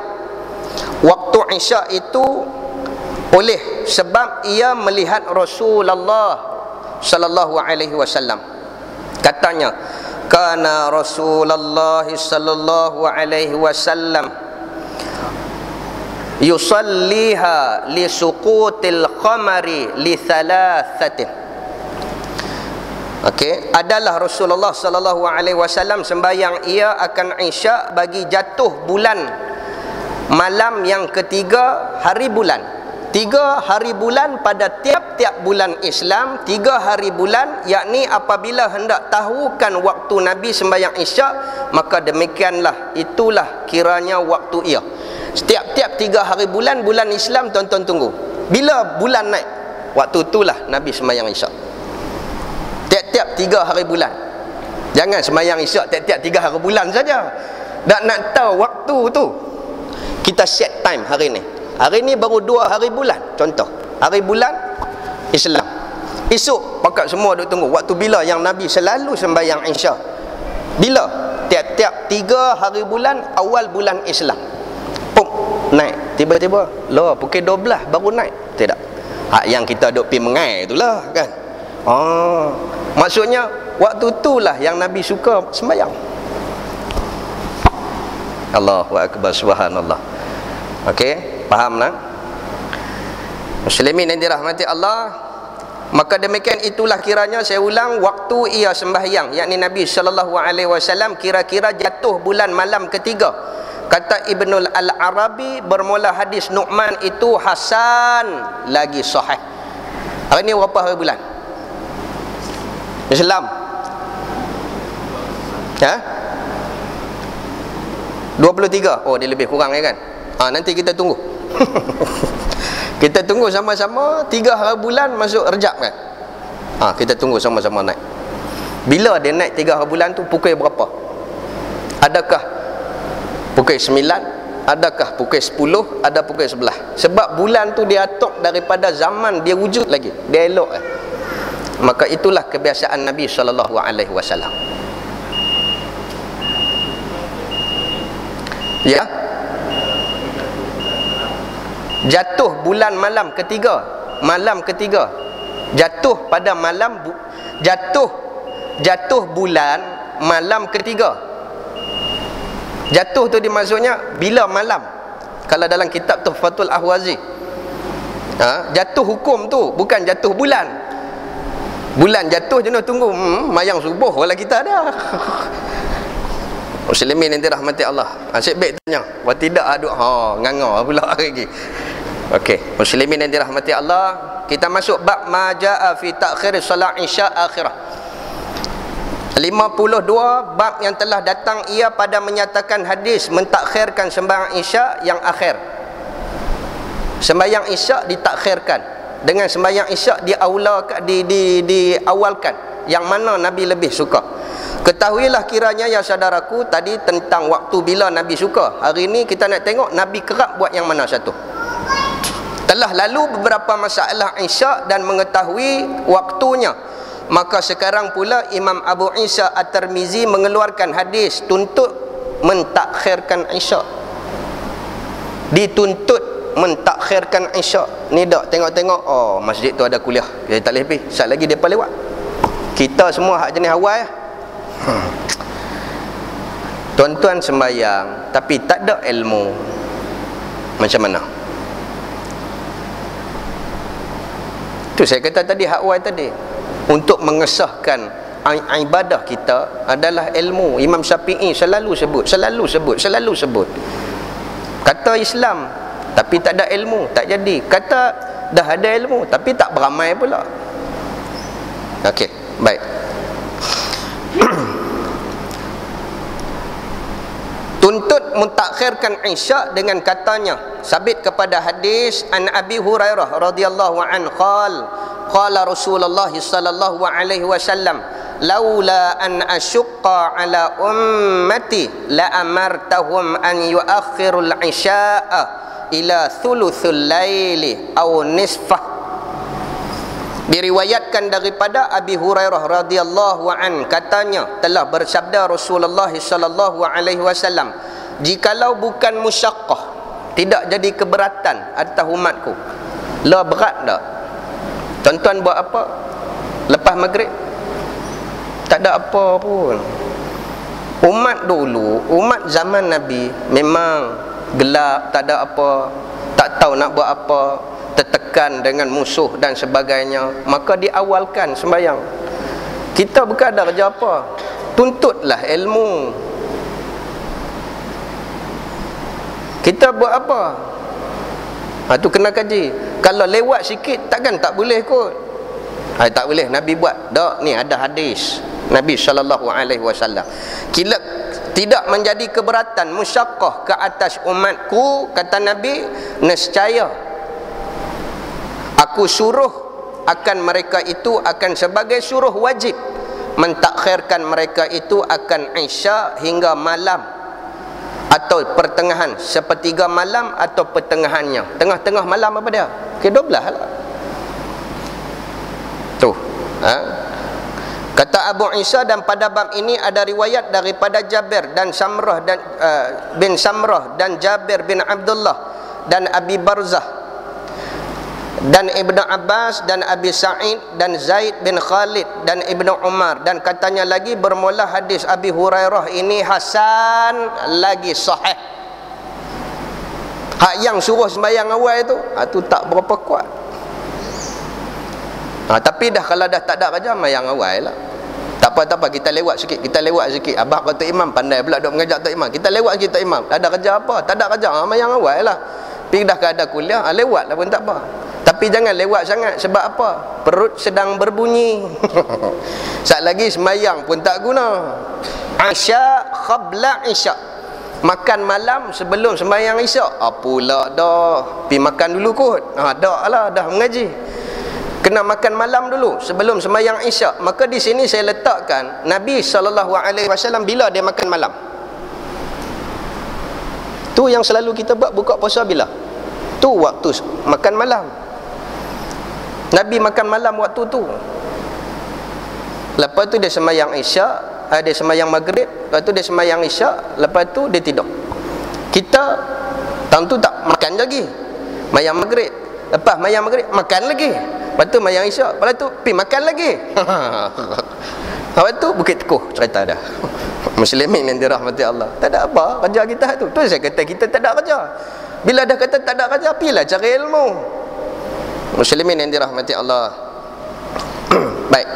waktu isyak itu oleh sebab ia melihat Rasulullah sallallahu alaihi wasallam. Katanya, kana Rasulullah sallallahu alaihi wasallam yusalliha li suqutil qamari li thalathatin. Okey, adalah Rasulullah sallallahu alaihi wasallam sembahyang ia akan isyak bagi jatuh bulan malam yang ketiga hari bulan. 3 hari bulan pada tiap-tiap bulan Islam, 3 hari bulan, yakni apabila hendak tahukan waktu Nabi sembahyang Isyak, maka demikianlah, itulah kiranya waktu ia. Setiap-tiap 3 hari bulan, bulan Islam, tuan-tuan tunggu. Bila bulan naik, waktu itulah Nabi sembahyang Isyak. Tiap-tiap 3 hari bulan. Jangan sembahyang Isyak tiap-tiap 3 hari bulan saja. Dan nak tahu waktu tu, kita set time hari ni. Hari ni baru 2 hari bulan. Contoh, hari bulan Islam. Esok pakat semua duk tunggu waktu bila yang Nabi selalu sembahyang Isyak. Bila? Tiap-tiap 3 hari bulan awal bulan Islam. Pum, naik. Tiba-tiba, loh, pukul 12 baru naik. Tidak. Hak yang kita duk pi mengai itulah kan. Maksudnya waktu itulah yang Nabi suka sembahyang. Allahu akbar, subhanallah. Okey, faham lah? Muslimin yang dirahmati Allah, maka demikian itulah kiranya, saya ulang, waktu ia sembahyang, yakni Nabi SAW kira-kira jatuh bulan malam ketiga. Kata Ibnul Al-Arabi, bermula hadis Nu'man itu hasan lagi sahih. Hari ni berapa hari bulan Islam? 23. Oh, dia lebih kurang ya kan? Nanti kita tunggu. Kita tunggu sama-sama 3 hari bulan masuk Rejab kan? Kita tunggu sama-sama naik. Bila dia naik 3 hari bulan tu, pukul berapa? Adakah pukul 9? Adakah pukul 10? Ada pukul 11? Sebab bulan tu dia atok daripada zaman dia wujud lagi. Dia elok Maka itulah kebiasaan Nabi SAW. Ya, jatuh bulan malam ketiga. Malam ketiga jatuh pada malam jatuh bulan malam ketiga. Jatuh tu dimaksudnya bila malam. Kalau dalam kitab Tuhfatul Ahwazi, jatuh hukum tu bukan jatuh bulan. Bulan jatuh jenuh tunggu mayang subuh wala kita ada. Muslimin yang dirahmati Allah. Asyik baik tanya. Wah tidak aduk nganga pula lagi. Okey, muslimin yang dirahmati Allah, kita masuk bab ma jaa fi ta'khir solat Isya akhirah. 52, bab yang telah datang ia pada menyatakan hadis mentakhirkan sembahyang Isya yang akhir. Sembahyang Isya ditakhirkan dengan sembahyang Isya diawalkan. Yang mana Nabi lebih suka? Ketahuilah kiranya ya saudaraku, tadi tentang waktu bila Nabi suka. Hari ini kita nak tengok Nabi kerap buat yang mana satu. Telah lalu beberapa masalah Isya dan mengetahui waktunya. Maka sekarang pula Imam Abu Isa At-Tirmizi mengeluarkan hadis tuntut mentakhirkan Isya. Dituntut mentakhirkan Isya. Ni dak tengok-tengok, masjid tu ada kuliah, dia tak boleh pergi, sat lagi depa lewat. Kita semua hak jenis awal tuan-tuan sembahyang tapi tak ada ilmu, macam mana? Tu saya kata tadi, hak awal tadi, untuk mengesahkan ibadah kita adalah ilmu. Imam Syafi'i selalu sebut kata Islam tapi tak ada ilmu, tak jadi. Kata dah ada ilmu tapi tak beramai pula. Okey, baik. Tuntut mentakhirkan Isya dengan katanya, sabit kepada hadis an Abi Hurairah radhiyallahu anhu qala Rasulullah sallallahu alaihi wasallam laula an asyqa ala ummati la amartahum an yuakhirul isya'a ila thuluthul laili aw nisfah. Diriwayatkan daripada Abi Hurairah radhiyallahu an, katanya telah bersabda Rasulullah sallallahu alaihi wasallam, jikalau bukan musyaqqah, tidak jadi keberatan atas umatku. Lah berat tak? Tuan-tuan buat apa lepas maghrib? Tak ada apa pun. Umat dulu, umat zaman Nabi memang gelap, tak ada apa, tak tahu nak buat apa, tertekan dengan musuh dan sebagainya, maka diawalkan sembahyang. Kita bukan ada kerja apa, tuntutlah ilmu. Kita buat apa? Tu kena kaji. Kalau lewat sikit takkan tak boleh kot. Tak boleh Nabi buat. Tak, ni ada hadis Nabi SAW. Kila tidak menjadi keberatan musyaqqah ke atas umatku, kata Nabi, nescaya aku suruh akan mereka itu akan sebagai suruh wajib mentakhirkan mereka itu akan Isya hingga malam atau pertengahan, sepertiga malam atau pertengahannya. Tengah-tengah malam apa dia? Ke-12 lah. Tu. Kata Abu Isa, dan pada bab ini ada riwayat daripada Jabir dan Samrah dan bin Samrah dan Jabir bin Abdullah dan Abi Barzah dan Ibnu Abbas dan Abi Sa'id dan Zaid bin Khalid dan Ibnu Umar, dan katanya lagi bermula hadis Abi Hurairah ini hasan lagi sahih. Hak yang suruh sembahyang awal tu tak berapa kuat. Tapi dah kalau dah tak ada kerja, sembahyang awal lah. Tak apa, kita lewat sikit. Abang kata imam pandai pula duk mengajak Tok Imam. Kita lewat sikit Tok Imam. Ada kerja apa? Tak ada kerja, sembahyang awal lah. Pergi dah ke ada kuliah, lewat lah pun tak apa. Tapi jangan lewat sangat. Sebab apa? Perut sedang berbunyi. Sat lagi sembahyang pun tak guna. Isya qabla isya. Makan malam sebelum sembahyang isya. Pula dah. Pergi makan dulu kot. Dah lah, dah mengaji. Kena makan malam dulu sebelum sembahyang isya. Maka di sini saya letakkan Nabi SAW bila dia makan malam. Tu yang selalu kita buat buka puasa bila? Tu waktu makan malam. Nabi makan malam waktu tu. Lepas tu dia sembahyang isya, dia sembahyang maghrib, lepas tu dia sembahyang isya, lepas tu dia tidur. Kita tentu tak makan lagi. Mayang maghrib, lepas mayang maghrib makan lagi. Lepas tu mayang isyak, lepas tu pergi makan lagi. Lepas tu Bukit Teguh cerita dah. Muslimin yang dirahmati Allah. Tak ada apa kerja kita tu. Tu saya kata kita tak ada kerja. Bila dah kata tak ada kerja, pergilah cari ilmu. Muslimin yang dirahmati Allah. Baik.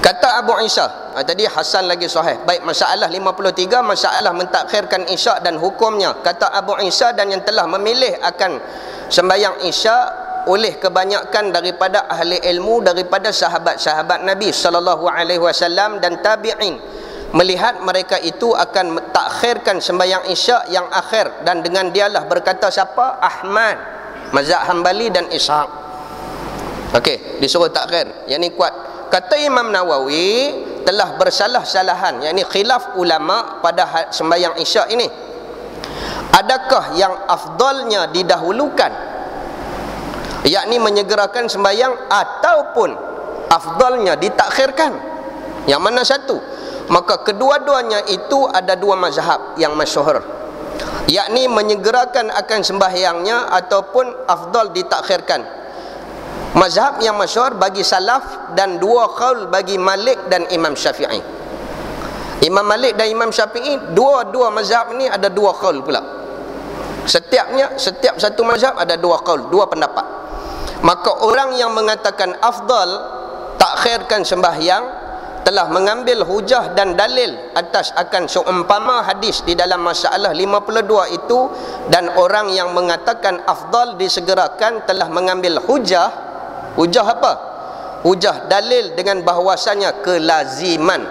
Kata Abu Isa, tadi hasan lagi sahih. Baik, masalah 53, masalah mentakhirkan isyak dan hukumnya. Kata Abu Isa, dan yang telah memilih akan sembahyang isya oleh kebanyakan daripada ahli ilmu daripada sahabat-sahabat Nabi SAW dan tabi'in, melihat mereka itu akan takhirkan sembahyang isya yang akhir, dan dengan dialah berkata siapa? Ahmad, mazhab Hambali dan Ishaq. Okey, disuruh takhir. Yang ni kuat. Kata Imam Nawawi, telah bersalah-salahan, yakni khilaf ulama pada sembahyang isya ini. Adakah yang afdalnya didahulukan, yakni menyegerakan sembahyang, ataupun afdalnya ditakhirkan? Yang mana satu? Maka kedua-duanya itu ada dua mazhab yang masyhur, yakni menyegerakan akan sembahyangnya ataupun afdal ditakhirkan. Mazhab yang masyhur bagi salaf dan dua qaul bagi Malik dan Imam Syafi'i. Imam Malik dan Imam Syafi'i, dua-dua mazhab ni ada dua qaul pula. Setiap satu mazhab ada dua qaul, dua pendapat. Maka orang yang mengatakan afdal takhirkan sembahyang telah mengambil hujah dan dalil atas akan seumpama hadis di dalam masalah 52 itu, dan orang yang mengatakan afdal disegerakan telah mengambil hujah apa? Hujah dalil dengan bahawasanya kelaziman,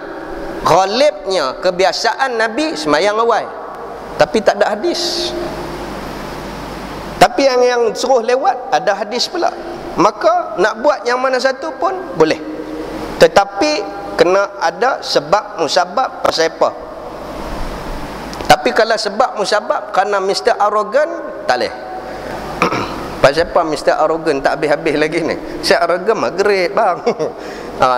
ghalibnya kebiasaan Nabi sembahyang awal, tapi tak ada hadis. Tapi yang suruh lewat ada hadis pula. Maka nak buat yang mana satu pun boleh, tetapi kena ada sebab musabab pasal apa. Tapi kalau sebab musabab kerana Mr. Arrogant, tak boleh. Pasal apa Mr. Arrogant tak habis-habis lagi ni? Saya arrogant maghrib bang.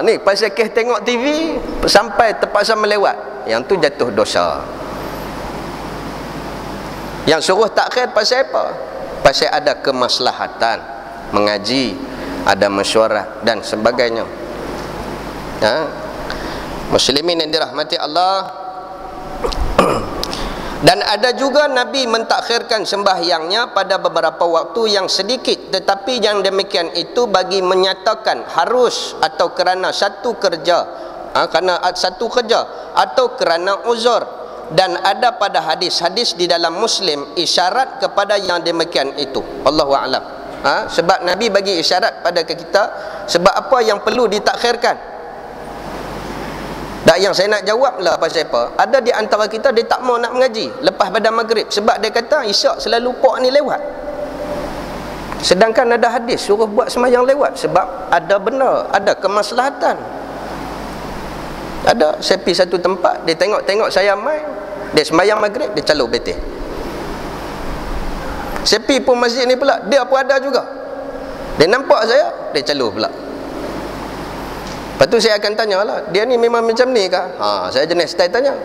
Ni pasal kes tengok TV sampai terpaksa melewat, yang tu jatuh dosa. Yang suruh takhir pasal apa? Pasal ada kemaslahatan mengaji, ada mesyuarat dan sebagainya. Muslimin yang dirahmati Allah. Dan ada juga Nabi mentakhirkan sembahyangnya pada beberapa waktu yang sedikit, tetapi yang demikian itu bagi menyatakan harus atau kerana satu kerja, kerana satu kerja atau kerana uzur, dan ada pada hadis-hadis di dalam Muslim isyarat kepada yang demikian itu. Allahu a'lam. Sebab Nabi bagi isyarat pada kita, sebab apa yang perlu ditakhirkan. Dan yang saya nak jawab lah pasal apa, ada di antara kita dia tak mau nak mengaji lepas pada maghrib, sebab dia kata isyak selalu pok ni lewat. Sedangkan ada hadis suruh buat sembahyang lewat, sebab ada benar, ada kemaslahatan. Ada, saya pergi satu tempat, dia tengok saya main, dia sembahyang maghrib, dia calur betul. Saya pergi pun masjid ni pula, dia pun ada juga. Dia nampak saya, dia calur pula. Lepas tu saya akan tanya lah, dia ni memang macam ni kah? Saya jenis style tanya.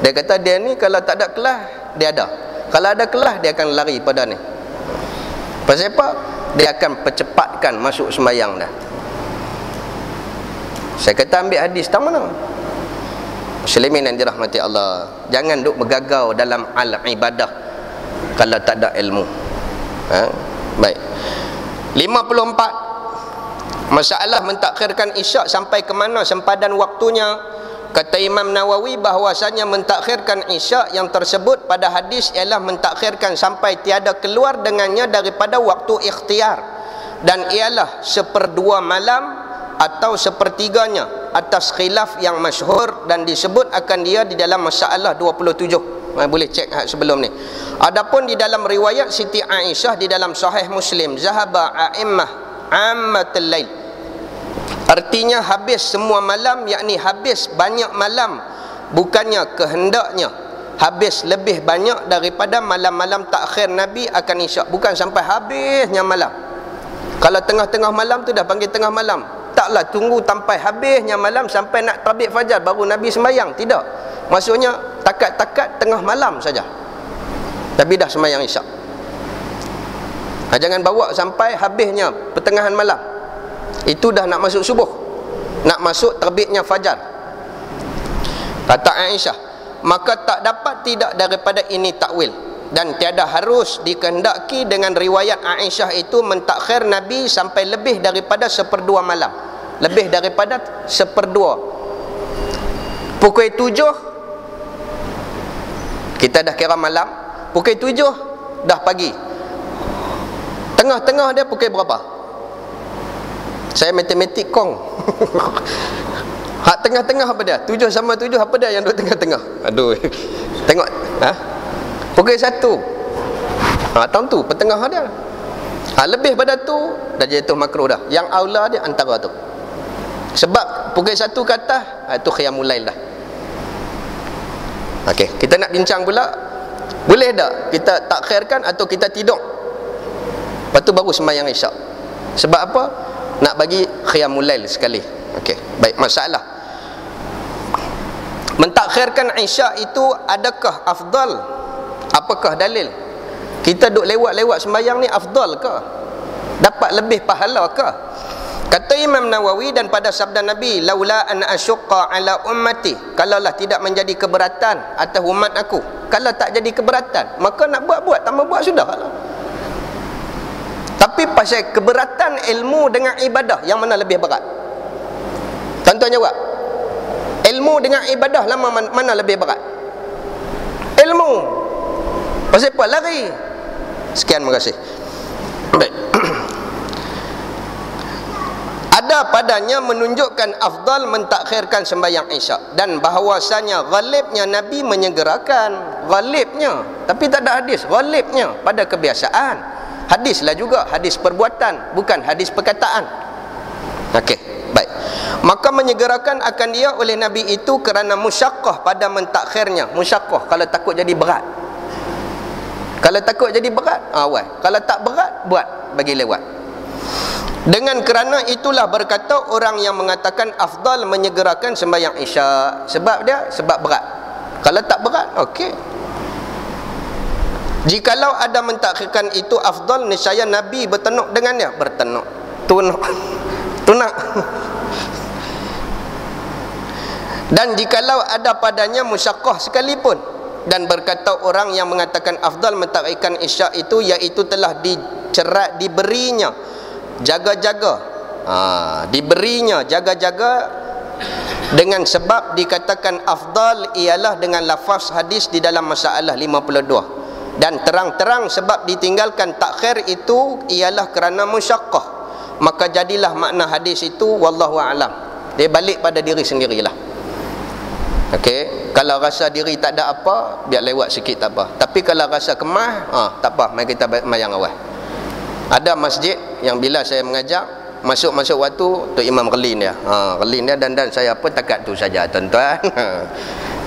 Dia kata dia ni kalau tak ada kelas, dia ada. Kalau ada kelas, dia akan lari pada ni. Pasal apa? Dia akan percepatkan masuk sembahyang dah. Saya kata ambil hadis tak mana? Muslimin yang dirahmati Allah, jangan duk bergagau dalam al-ibadah kalau tak ada ilmu. Baik. 54. Masalah mentakhirkan isyak sampai ke mana sempadan waktunya. Kata Imam Nawawi bahawasanya mentakhirkan isyak yang tersebut pada hadis ialah mentakhirkan sampai tiada keluar dengannya daripada waktu ikhtiar, dan ialah 1/2 malam atau 1/3-nya atas khilaf yang masyhur, dan disebut akan dia di dalam masalah 27. Boleh cek sebelum ni. Adapun di dalam riwayat Siti Aisyah di dalam Sahih Muslim, zahaba a'immah ammatul lail, artinya habis semua malam, yakni habis banyak malam, bukannya kehendaknya habis lebih banyak daripada malam-malam takhir Nabi akan isyak, bukan sampai habisnya malam. Kalau tengah-tengah malam tu dah panggil tengah malam, taklah tunggu sampai habisnya malam sampai nak terbit fajar baru Nabi sembahyang, tidak. Maksudnya takat-takat tengah malam saja Nabi dah sembahyang isyak. Jangan bawa sampai habisnya pertengahan malam, itu dah nak masuk subuh, nak masuk terbitnya fajar. Kata Aisyah, maka tak dapat tidak daripada ini takwil, dan tiada harus dikehendaki dengan riwayat Aisyah itu mentakhir Nabi sampai lebih daripada 1/2 malam, lebih daripada 1/2. Pukul 7 kita dah kira malam, pukul 7 dah pagi, tengah-tengah dia pukul berapa? Saya matematik kong. Hak tengah-tengah apa dia? 7 sama 7 apa dia yang duduk tengah-tengah? Aduh. Tengok, pukul 1. Tahun tu petengah dia. Lebih pada tu dah jatuh makruh dah. Yang aula dia antara tu. Sebab pukul 1 ke atas itu qiyamul lail dah. Okey, kita nak bincang pula, boleh tak kita takhirkan atau kita tidur, lepas tu baru sembahyang isyak? Sebab apa? Nak bagi qiyamul lail sekali. Okey, baik. Masalah mentakhirkan isyak itu adakah afdal? Apakah dalil? Kita duk lewat-lewat sembahyang ni afdal ke? Dapat lebih pahala ke? Kata Imam Nawawi, dan pada sabda Nabi, laula an asyqa ala ummati, kalaulah tidak menjadi keberatan atas umat aku. Kalau tak jadi keberatan, maka nak buat-buat, tak mau buat sudah lah. Tapi pasal keberatan ilmu dengan ibadah, yang mana lebih berat? Tuan-tuan jawab. Ilmu dengan ibadah mana lebih berat? Ilmu. Pasal apa? Lari. Sekian, terima kasih. Baik. Ada padanya menunjukkan afdal mentakhirkan sembahyang isyak, dan bahawasanya ghalibnya Nabi menyegerakan, ghalibnya, tapi tak ada hadis, ghalibnya pada kebiasaan. Hadislah juga hadis perbuatan, bukan hadis perkataan. Okey, baik. Maka menyegerakan akan dia oleh Nabi itu kerana musyaqqah pada mentakhirnya. Musyaqqah kalau takut jadi berat. Kalau takut jadi berat, awal. Kalau tak berat, buat bagi lewat. Dengan kerana itulah berkata orang yang mengatakan afdal menyegerakan sembahyang isyak. Sebab dia, sebab berat. Kalau tak berat, okey. Jikalau ada mentakhirkan itu afdal, nescaya Nabi bertenuk dengannya. Bertenuk, tunak. Dan jikalau ada padanya musyaqqah sekalipun, dan berkata orang yang mengatakan afdal mentakhirkan isyak itu, iaitu telah dicerat, diberinya jaga-jaga, diberinya jaga-jaga dengan sebab dikatakan afdal ialah dengan lafaz hadis di dalam masalah 52, dan terang-terang sebab ditinggalkan takhir itu ialah kerana musyaqqah, maka jadilah makna hadis itu wallahu a'lam. Dia balik pada diri sendirilah. Okey, kalau rasa diri tak ada apa, biar lewat sikit tak apa. Tapi kalau rasa kemah, tak apa, mari kita mayang awal. Ada masjid yang bila saya mengajar, masuk waktu tu imam relin dia. Relin dia dan saya pun takat tu saja tuan-tuan.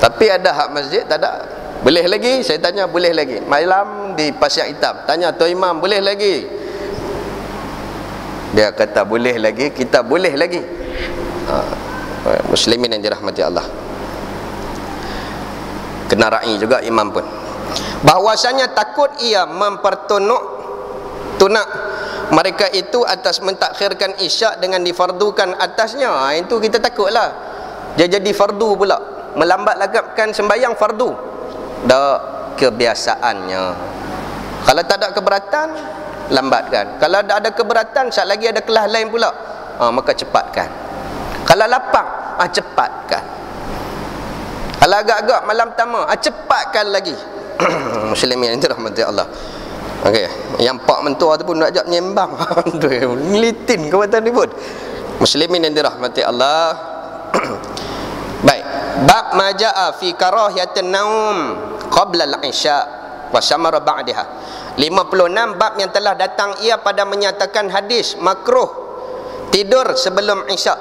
Tapi ada hak masjid tak ada. Boleh lagi? Saya tanya boleh lagi. Malam di Pasir Hitam, tanya tu imam boleh lagi? Dia kata boleh lagi, kita boleh lagi. Muslimin yang dirahmati Allah. Kena ra'i juga imam pun. Bahwasanya takut ia tunak mereka itu atas mentakhirkan isyak dengan difardukan atasnya. Itu kita takutlah dia jadi fardu pula, melambat lagapkan sembahyang fardu. Dak kebiasaannya. Kalau tak ada keberatan, lambatkan. Kalau ada keberatan, sat lagi ada kelas lain pula, maka cepatkan. Kalau lapang, cepatkan. Kalau agak-agak malam pertama, cepatkan lagi. Muslimin yang dirahmati Allah. Okey, yang pak mentua tu pun nak ajak menyembang. Ngelitin kawasan ni pun. Muslimin yang dirahmati Allah. Baik, bab ma jaa fi karahiyatin naum qabla al-isya wa samara ba'daha. 56, bab yang telah datang ia pada menyatakan hadis makruh tidur sebelum isyak.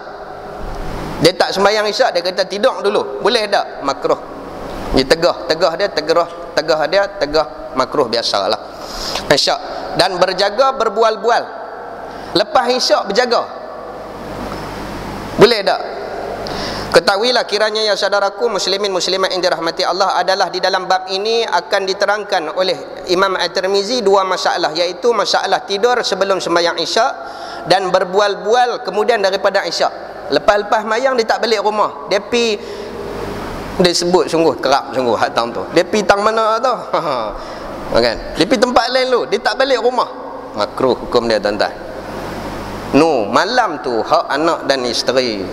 Dia tak sembahyang isyak, dia kata tidur dulu. Boleh tak? Makruh. Dia tegah makruh biasalah. Isyak dan berjaga berbual-bual. Lepas isyak berjaga. Boleh tak? Ketahuilah kiranya ya saudaraku muslimin muslimat yang dirahmati Allah, adalah di dalam bab ini akan diterangkan oleh Imam At-Tirmizi dua masalah, iaitu masalah tidur sebelum sembahyang isyak dan berbual-bual kemudian daripada isyak. Lepas-lepas mayang dia tak balik rumah. Dia pi, dia sebut sungguh kerap sungguh hak tang tu. Dia pi tang mana tu? Kan? Dia pi tempat lain lu, dia tak balik rumah. Makruh hukum dia tuan-tuan. Malam tu hak anak dan isteri.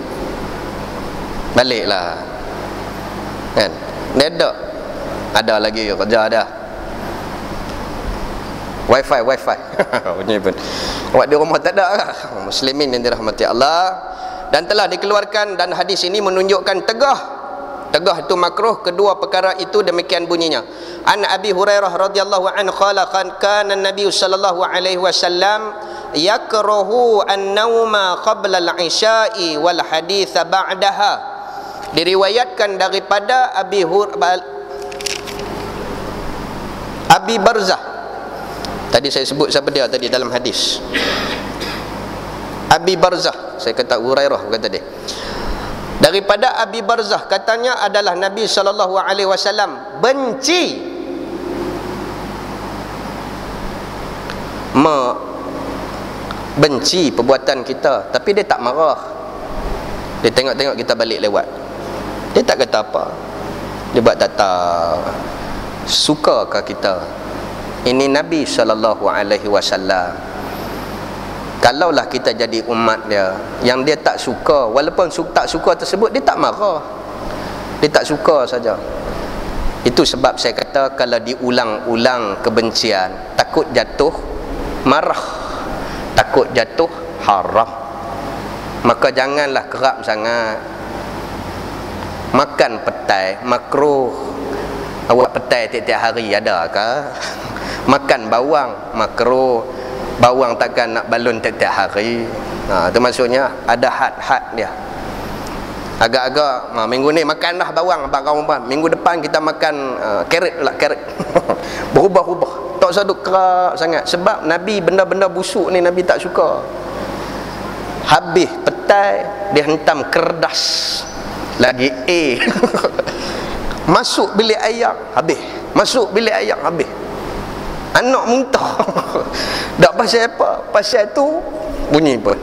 Baliklah. Kan? Dia ada lagi kerja dah. Wifi. Bunyi pun. Awak di rumah tak ada lah. Muslimin yang dirahmati Allah. Dan telah dikeluarkan, dan hadis ini menunjukkan tegah itu makruh kedua perkara itu. Demikian bunyinya. An Abi Hurairah radhiyallahu anhu qala kana an-nabiy sallallahu alaihi wasallam yakrahu an-nauma qabla al-isya'i wal hadits ba'daha. Diriwayatkan daripada Abi Barzah. Tadi saya sebut siapa dia tadi dalam hadis. Abi Barzah, saya kata Hurairah kata dia. Daripada Abi Barzah katanya adalah Nabi sallallahu alaihi wasallam benci perbuatan kita, tapi dia tak marah. Dia tengok-tengok kita balik lewat, dia tak kata apa. Dia buat tata sukakah kita? Ini Nabi sallallahu alaihi wasallam. Kalaulah kita jadi umat dia yang dia tak suka, walaupun tak suka tersebut, dia tak marah, dia tak suka saja. Itu sebab saya kata kalau diulang-ulang kebencian, takut jatuh marah, takut jatuh haram. Maka janganlah kerap sangat. Makan petai makruh. Awak petai tiap-tiap hari adakah? Makan bawang makruh. Bawang takkan nak balun tiap-tiap hari. Itu maksudnya ada had-had dia. Agak-agak minggu ni makan dah bawang abang-abang, minggu depan kita makan carrot pula, carrot. Berubah-ubah. Tak saduk kerak sangat. Sebab Nabi benda-benda busuk ni Nabi tak suka. Habis petai dia hentam kerdas lagi masuk bilik ayak habis, masuk bilik ayak habis. Anak muntah. Tak pasal apa, pasal tu bunyi pun.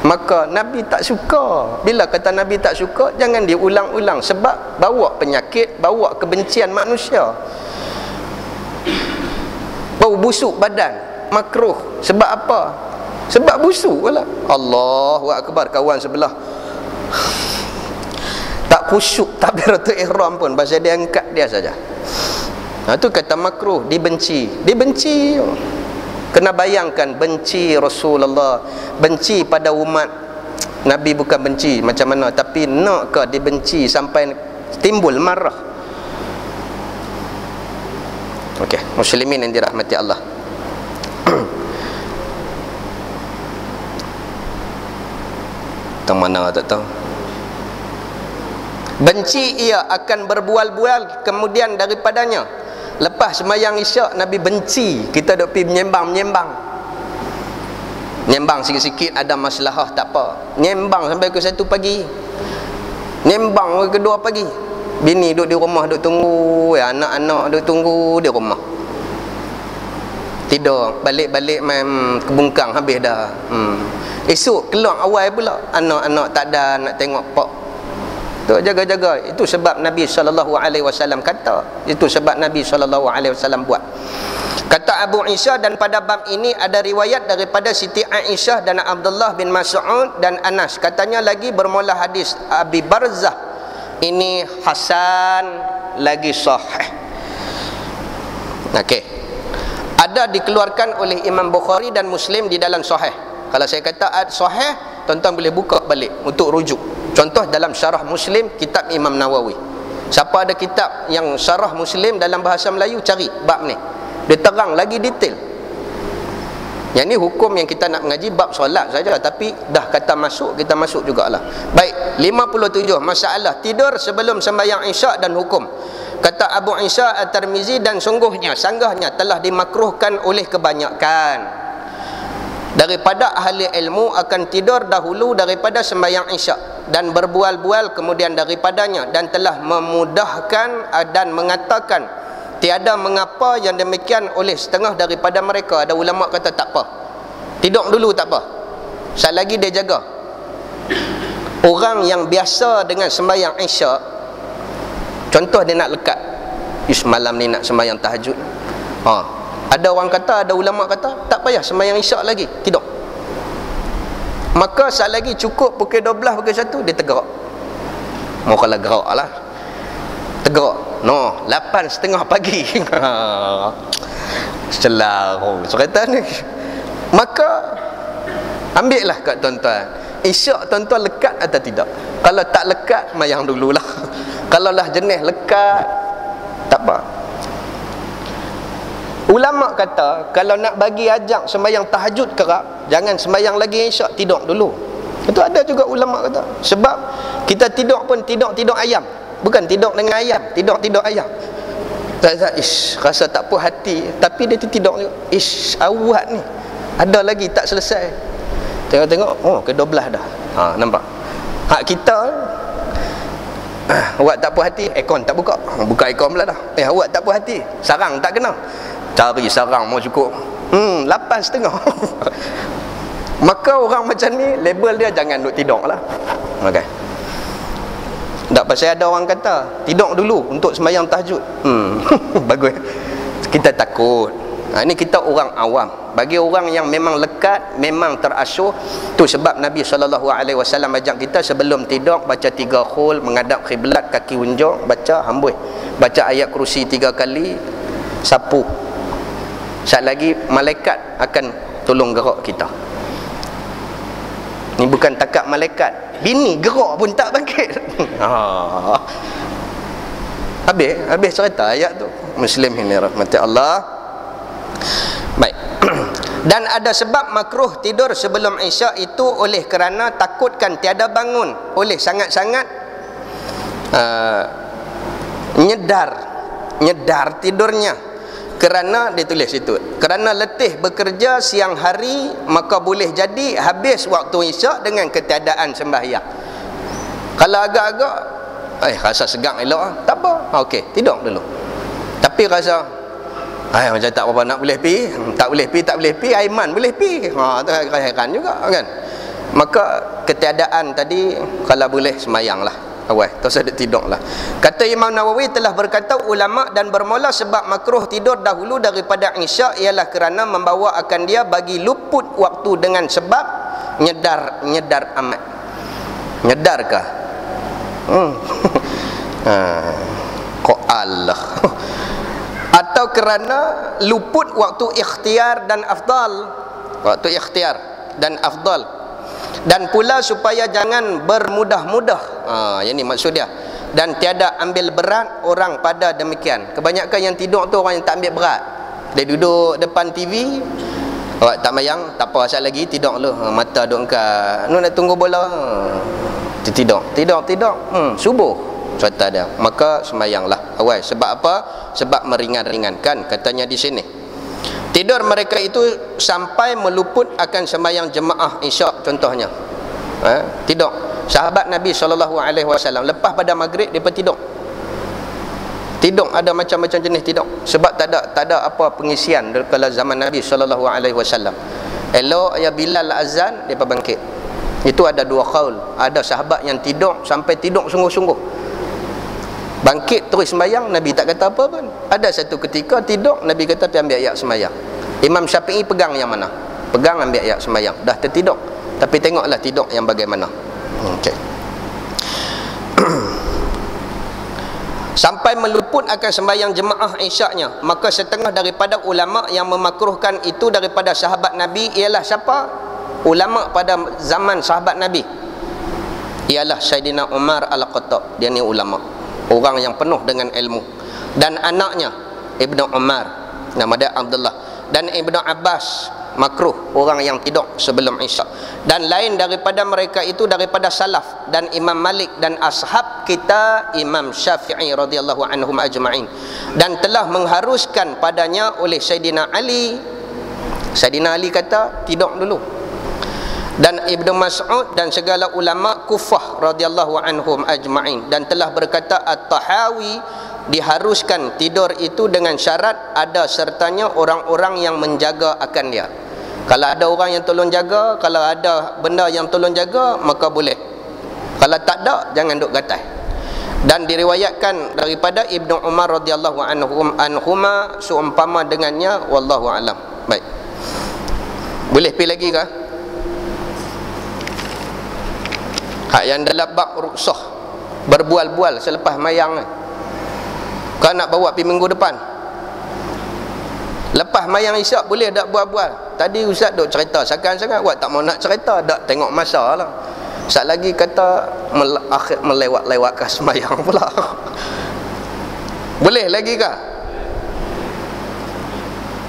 Maka Nabi tak suka. Bila kata Nabi tak suka, jangan diulang-ulang, sebab bawa penyakit, bawa kebencian manusia. Bau busuk badan makruh. Sebab apa? Sebab busuk pula. Allahu akbar. Kawan sebelah tak khusyuk takbiratul ihram pun, pasal dia angkat dia saja. Itu kata makruh, dibenci. Dibenci. Kena bayangkan benci Rasulullah, benci pada umat Nabi, bukan benci macam mana, tapi nak ke dibenci sampai timbul marah. Okey, muslimin yang dirahmati Allah. Tang mana tak tahu. Benci ia akan berbual-bual kemudian daripadanya. Lepas sembahyang isyak Nabi benci kita duk pergi menyembang. Nyembang sikit-sikit ada masalah tak apa. Nyembang sampai ke 1 pagi. Nyembang ke 2 pagi. Bini duduk di rumah duk tunggu, anak-anak duk tunggu di rumah. Tidur, balik-balik main kebungkang habis dah. Esok keluar awal pula, anak-anak tak ada nak tengok pak. Tu jaga-jaga. Itu sebab Nabi SAW kata, itu sebab Nabi SAW buat. Kata Abu Isa, dan pada bab ini ada riwayat daripada Siti Aisyah dan Abdullah bin Mas'ud dan Anas. Katanya lagi bermula hadis Abi Barzah ini hasan lagi sahih. Okey. Ada dikeluarkan oleh Imam Bukhari dan Muslim di dalam sahih. Kalau saya kata sahih, tuan-tuan boleh buka balik untuk rujuk. Contoh dalam syarah Muslim kitab Imam Nawawi. Siapa ada kitab yang syarah Muslim dalam bahasa Melayu, cari bab ni. Dia terang lagi detail. Yang ni hukum yang kita nak mengaji bab solat saja, tapi dah kata masuk, kita masuk jugalah. Baik, 57 masalah tidur sebelum sembahyang isyak dan hukum. Kata Abu Isa At-Tirmizi, dan sanggahnya telah dimakruhkan oleh kebanyakan daripada ahli ilmu akan tidur dahulu daripada sembahyang isyak dan berbual-bual kemudian daripadanya, dan telah memudahkan dan mengatakan tiada mengapa yang demikian oleh setengah daripada mereka. Ada ulama kata tak apa, tidur dulu tak apa, selagi dia jaga. Orang yang biasa dengan sembahyang isyak, contoh dia nak lekat, malam ni nak sembahyang tahajud, ada orang kata, ada ulama kata tak payah sembahyang isyak lagi, tidur. Maka saat lagi cukup pukul 12, pukul 1 dia tergerak. Mau kalau gerak lah, tergerak. No, 8:30 pagi. Selarong cerita ni. Maka ambil lah kat tuan-tuan, isyak tuan-tuan lekat atau tidak. Kalau tak lekat, mayang dululah. Kalau lah jenis lekat, tak apa. Ulama kata kalau nak bagi ajak sembahyang tahajud kerap, jangan sembahyang lagi isyak, tidur dulu. Itu ada juga ulama kata. Sebab kita tidur pun tidur ayam, bukan tidur dengan ayam, tidur ayam. Tak rasa tak puas hati, tapi dia tidur juga. Awak ni ada lagi tak selesai. Tengok ke 12 dah. Nampak. Hak kita awak tak puas hati, aircon tak buka. Buka aircon pula dah. Awak tak puas hati, sarang tak kena. Cari sarang mau cukup 8:30. Maka orang macam ni label dia jangan duk tidur lah. Okay. Tak pasal ada orang kata tidur dulu untuk sembahyang tahajud. Bagus. Kita takut. Ini kita orang awam. Bagi orang yang memang lekat, memang terasuh, tu sebab Nabi SAW ajak kita sebelum tidur baca 3 khul, menghadap kiblat, kaki unjuk, baca hambui, baca ayat kursi 3 kali, sapu. Saat lagi malaikat akan tolong gerak kita. Ni bukan takat malaikat, bini gerak pun tak bangkit. Habis cerita ayat tu. Muslim ini rahmati Allah. Baik. Dan ada sebab makruh tidur sebelum isyak itu oleh kerana takutkan tiada bangun, oleh sangat-sangat nyedar tidurnya. Kerana dia tulis situ, kerana letih bekerja siang hari, maka boleh jadi habis waktu isyak dengan ketiadaan sembahyang. Kalau agak-agak rasa segang elok, tak apa, okey, tidur dulu. Tapi rasa macam tak apa nak boleh pi, tak boleh pi, Aiman boleh pi, tu heran juga kan. Maka ketiadaan tadi kalau boleh sembahyang lah awal, tak usah tidur lah. Kata Imam Nawawi telah berkata ulama, dan bermula sebab makruh tidur dahulu daripada isyak ialah kerana membawa akan dia bagi luput waktu dengan sebab nyedar amat. Nyedarkah? Kok Allah. Atau kerana luput waktu ikhtiar dan afdal. Waktu ikhtiar dan afdal. Dan pula supaya jangan bermudah-mudah. Yang ni maksud dia. Dan tiada ambil berat orang pada demikian. Kebanyakan yang tidur tu orang yang tak ambil berat. Dia duduk depan TV, awak tak mayang, tak apa asal lagi tidur dulu. Mata duk angkat. Nak tunggu bola. Tidur. Subuh serta dia. Maka sembahyanglah awal. Sebab apa? Sebab meringan-ringankan katanya di sini. Tidur mereka itu sampai meluput akan sembahyang jemaah isyak contohnya. Tidur. Sahabat Nabi SAW lepas pada maghrib depa tidur. Tidur ada macam-macam jenis tidur. Sebab tak ada apa pengisian dalam zaman Nabi SAW. Elok ya Bilal azan depa bangkit. Itu ada dua qaul. Ada sahabat yang tidur sampai tidur sungguh-sungguh. Bangkit terus sembahyang, Nabi tak kata apa pun. Ada satu ketika tidur, Nabi kata pergi ambil ayat sembahyang. Imam Syafi'i pegang yang mana? Pegang ambil ayat sembahyang. Dah tertidur. Tapi tengoklah tidur yang bagaimana. Okey. Sampai meluput akan sembahyang jemaah isyaknya. Maka setengah daripada ulama yang memakruhkan itu daripada sahabat Nabi ialah siapa? Ulama pada zaman sahabat Nabi. Ialah Sayyidina Umar Al-Khattab. Dia ni ulama, orang yang penuh dengan ilmu. Dan anaknya Ibnu Umar, nama dia Abdullah. Dan Ibnu Abbas, makruh orang yang tidur sebelum isyak. Dan lain daripada mereka itu daripada salaf dan Imam Malik dan ashab kita Imam Syafi'i radhiyallahu anhum ajma'in. Dan telah mengharuskan padanya oleh Sayyidina Ali. Sayyidina Ali kata tidur dulu. Dan Ibnu Mas'ud dan segala ulama Kufah radhiyallahu anhum ajma'in. Dan telah berkata At-Tahawi diharuskan tidur itu dengan syarat ada sertanya orang-orang yang menjaga akan dia. Kalau ada orang yang tolong jaga, kalau ada benda yang tolong jaga, maka boleh. Kalau tak ada, jangan duk gatai. Dan diriwayatkan daripada Ibnu Umar radhiyallahu anhuma seumpama dengannya, wallahu alam. Baik. Boleh pergi lagi ke? Hak yang dalam bab ruksah berbual-bual selepas mayang. Kau nak bawa pergi minggu depan. Lepas mayang isyak boleh tak bual-bual? Tadi ustaz duk cerita sangat-sangat, awak tak mau nak cerita, dak tengok masa lah. Sat lagi kata akhir melewat-lewatkan semayang pula. Boleh lagi ke?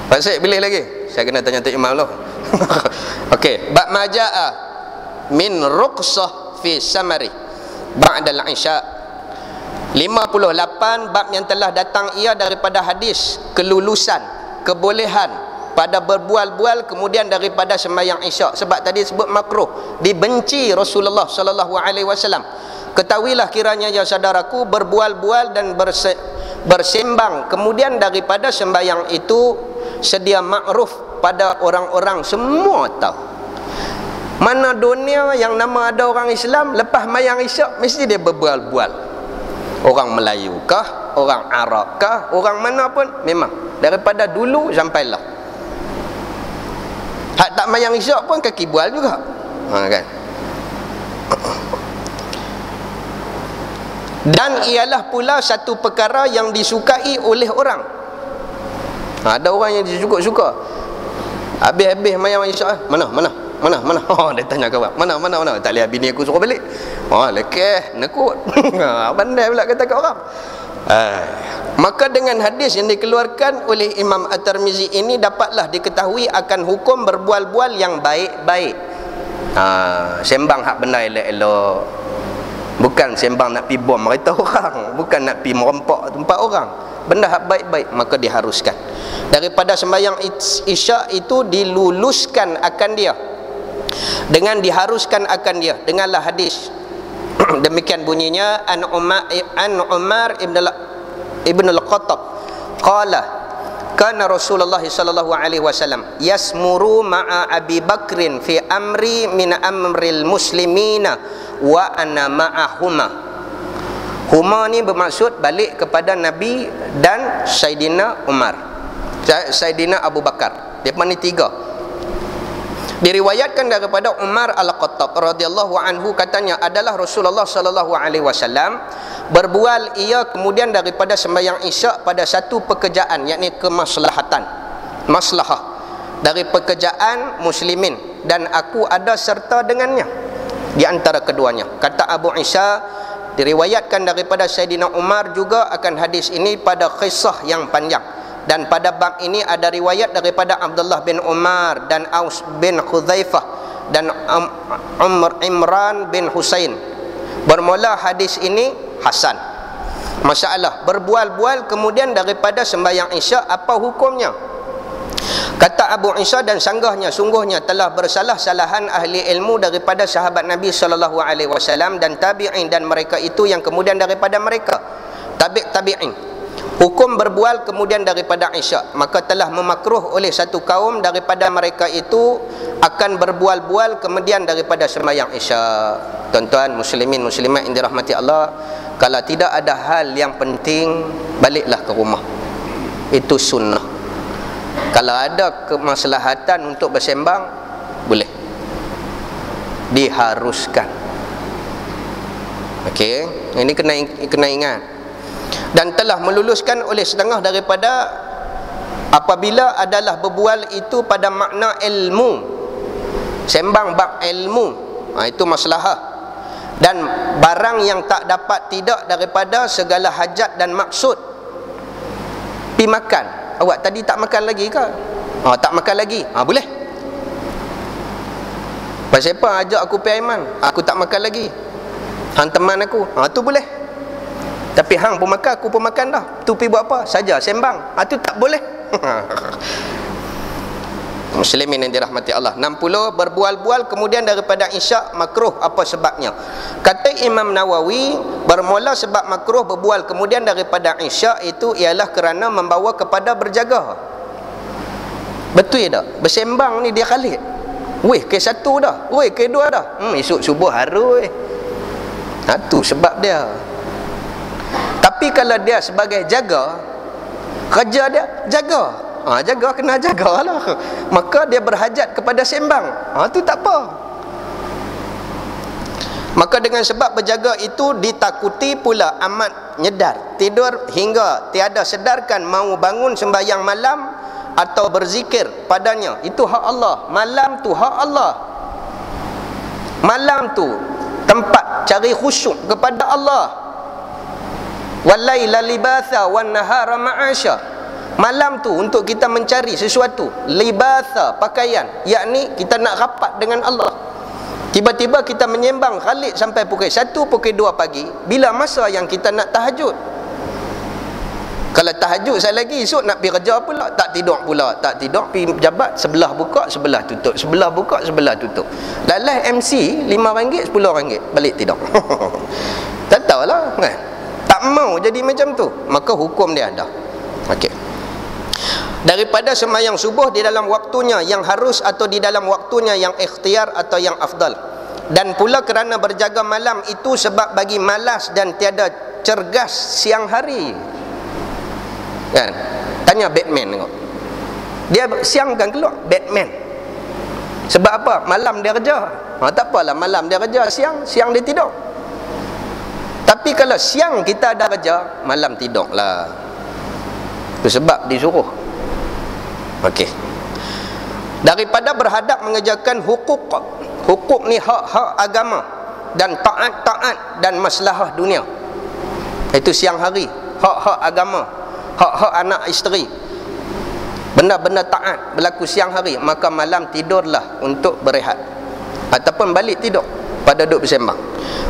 Pak Syed boleh lagi? Saya kena tanya Tok Imam dulu. Okey, bab majaa min ruqsah fi samari ba'dal isya. 58 bab yang telah datang ia daripada hadis kelulusan, kebolehan pada berbual-bual kemudian daripada sembahyang isyak. Sebab tadi sebut makruh, dibenci Rasulullah sallallahu alaihi wasallam. Ketahuilah kiranya ya saudaraku, berbual-bual dan bersembang kemudian daripada sembahyang itu sedia makruf pada orang-orang semua tahu. Mana dunia yang nama ada orang Islam lepas mayang isyak mesti dia berbual-bual. Orang Melayu kah, orang Arab kah, orang mana pun memang daripada dulu sampailah. Hak tak mayang isyak pun kaki bual juga. Kan? Dan ialah pula satu perkara yang disukai oleh orang. Ada orang yang suka-suka. Habis-habis mayang isyak, mana? Oh, dia tanya kawan, mana? Tak lihat bini aku suruh balik. Oh, lekeh, nekut. Pandai pula kata kat orang. Maka dengan hadis yang dikeluarkan oleh Imam At-Tirmizi ini dapatlah diketahui akan hukum berbual-bual yang baik-baik. Sembang hak benda elok-elok. Bukan sembang nak pi bom merita orang, bukan nak pi merompak tempat orang. Benda hak baik-baik maka diharuskan. Daripada sembahyang isyak itu diluluskan akan dia. Dengan diharuskan akan dia. Dengarlah hadis. Demikian bunyinya an Umar ibn al-Khattab qala kana Rasulullah sallallahu alaihi wasallam yasmuru ma'a Abi Bakrin fi amri min amril muslimina wa ana ma'ahuma. Huma ni bermaksud balik kepada Nabi dan Sayyidina Umar, Sayyidina Abu Bakar. Depa ni tiga. Diriwayatkan daripada Umar Al-Khattab radhiyallahu anhu, katanya adalah Rasulullah sallallahu alaihi wasallam berbual ia kemudian daripada sembahyang Isyak pada satu pekerjaan, yakni kemaslahatan, maslahah dari pekerjaan muslimin, dan aku ada serta dengannya di antara keduanya. Kata Abu Isa, diriwayatkan daripada Sayyidina Umar juga akan hadis ini pada kisah yang panjang. Dan pada bab ini ada riwayat daripada Abdullah bin Umar dan Aus bin Hudzaifah dan Imran bin Husain. Bermula hadis ini hasan. Masalah berbual-bual kemudian daripada sembahyang Isyak, apa hukumnya? Kata Abu Isa, dan sanggahnya sungguhnya telah bersalah-salahan ahli ilmu daripada sahabat Nabi sallallahu alaihi wasallam dan tabi'in, dan mereka itu yang kemudian daripada mereka tabi'in, hukum berbual kemudian daripada Isyak, maka telah memakruh oleh satu kaum daripada mereka itu akan berbual-bual kemudian daripada sembahyang Isyak. Tuan-tuan muslimin muslimat yang dirahmati Allah, kalau tidak ada hal yang penting, baliklah ke rumah. Itu sunnah. Kalau ada kemaslahatan untuk bersembang, boleh, diharuskan. Okey, ini kena ingat. Dan telah meluluskan oleh setengah daripada apabila adalah berbual itu pada makna ilmu, sembang bab ilmu, itu maslahah, dan barang yang tak dapat tidak daripada segala hajat dan maksud. Pi makan, awak tadi tak makan lagi ke? Tak makan lagi, boleh. Pasal apa ajak aku pi Aiman, aku tak makan lagi, hang teman aku, tu boleh. Tapi hang pun makan, aku pun makan dah, tu pi buat apa? Saja sembang, tu tak boleh. Muslimin yang dirahmati Allah. 60, berbual-bual kemudian daripada Isyak makruh, apa sebabnya? Kata Imam Nawawi, bermula sebab makruh berbual kemudian daripada Isyak itu ialah kerana membawa kepada berjaga. Betul tak? Bersembang ni dia khalid. Weh ke satu dah, weh ke dua dah, esok subuh haru weh. Tu sebab dia. Tapi kalau dia sebagai jaga, kerja dia jaga, jaga kena jagalah, maka dia berhajat kepada sembang, tu tak apa. Maka dengan sebab berjaga itu ditakuti pula amat nyedar, tidur hingga tiada sedarkan mau bangun sembahyang malam atau berzikir padanya. Itu hak Allah. Malam tu hak Allah. Malam tu tempat cari khusyuk kepada Allah. Walaila libatha wan nahara ma'asya. Malam tu untuk kita mencari sesuatu, libatha, pakaian, yakni kita nak rapat dengan Allah. Tiba-tiba kita menyembang khalid sampai pukul 1, pukul 2 pagi. Bila masa yang kita nak tahajud? Kalau tahajud saya lagi, esok nak pergi kerja pula, tak tidur pula, tak tidur, pergi jabat, sebelah buka, sebelah tutup, sebelah buka, sebelah tutup. Dalam MC RM5, RM10, balik tidur. Tak tahulah kan? Tak mau jadi macam tu, maka hukum dia ada. Okey. Daripada sembahyang subuh di dalam waktunya yang harus atau di dalam waktunya yang ikhtiar atau yang afdal. Dan pula kerana berjaga malam itu sebab bagi malas dan tiada cergas siang hari. Kan? Tanya Batman tengok. Dia siang kan keluar Batman. Sebab apa? Malam dia kerja. Tak apalah malam dia kerja, siang dia tidur. Tapi kalau siang kita ada kerja, malam tidur lah. Itu sebab disuruh. Okey. Daripada berhadap mengerjakan hukuk. Hukuk ni hak-hak agama dan taat-taat dan maslahah dunia. Itu siang hari, hak-hak agama, hak-hak anak isteri, benda-benda taat berlaku siang hari, maka malam tidurlah untuk berehat ataupun balik tidur pada duduk bersembang.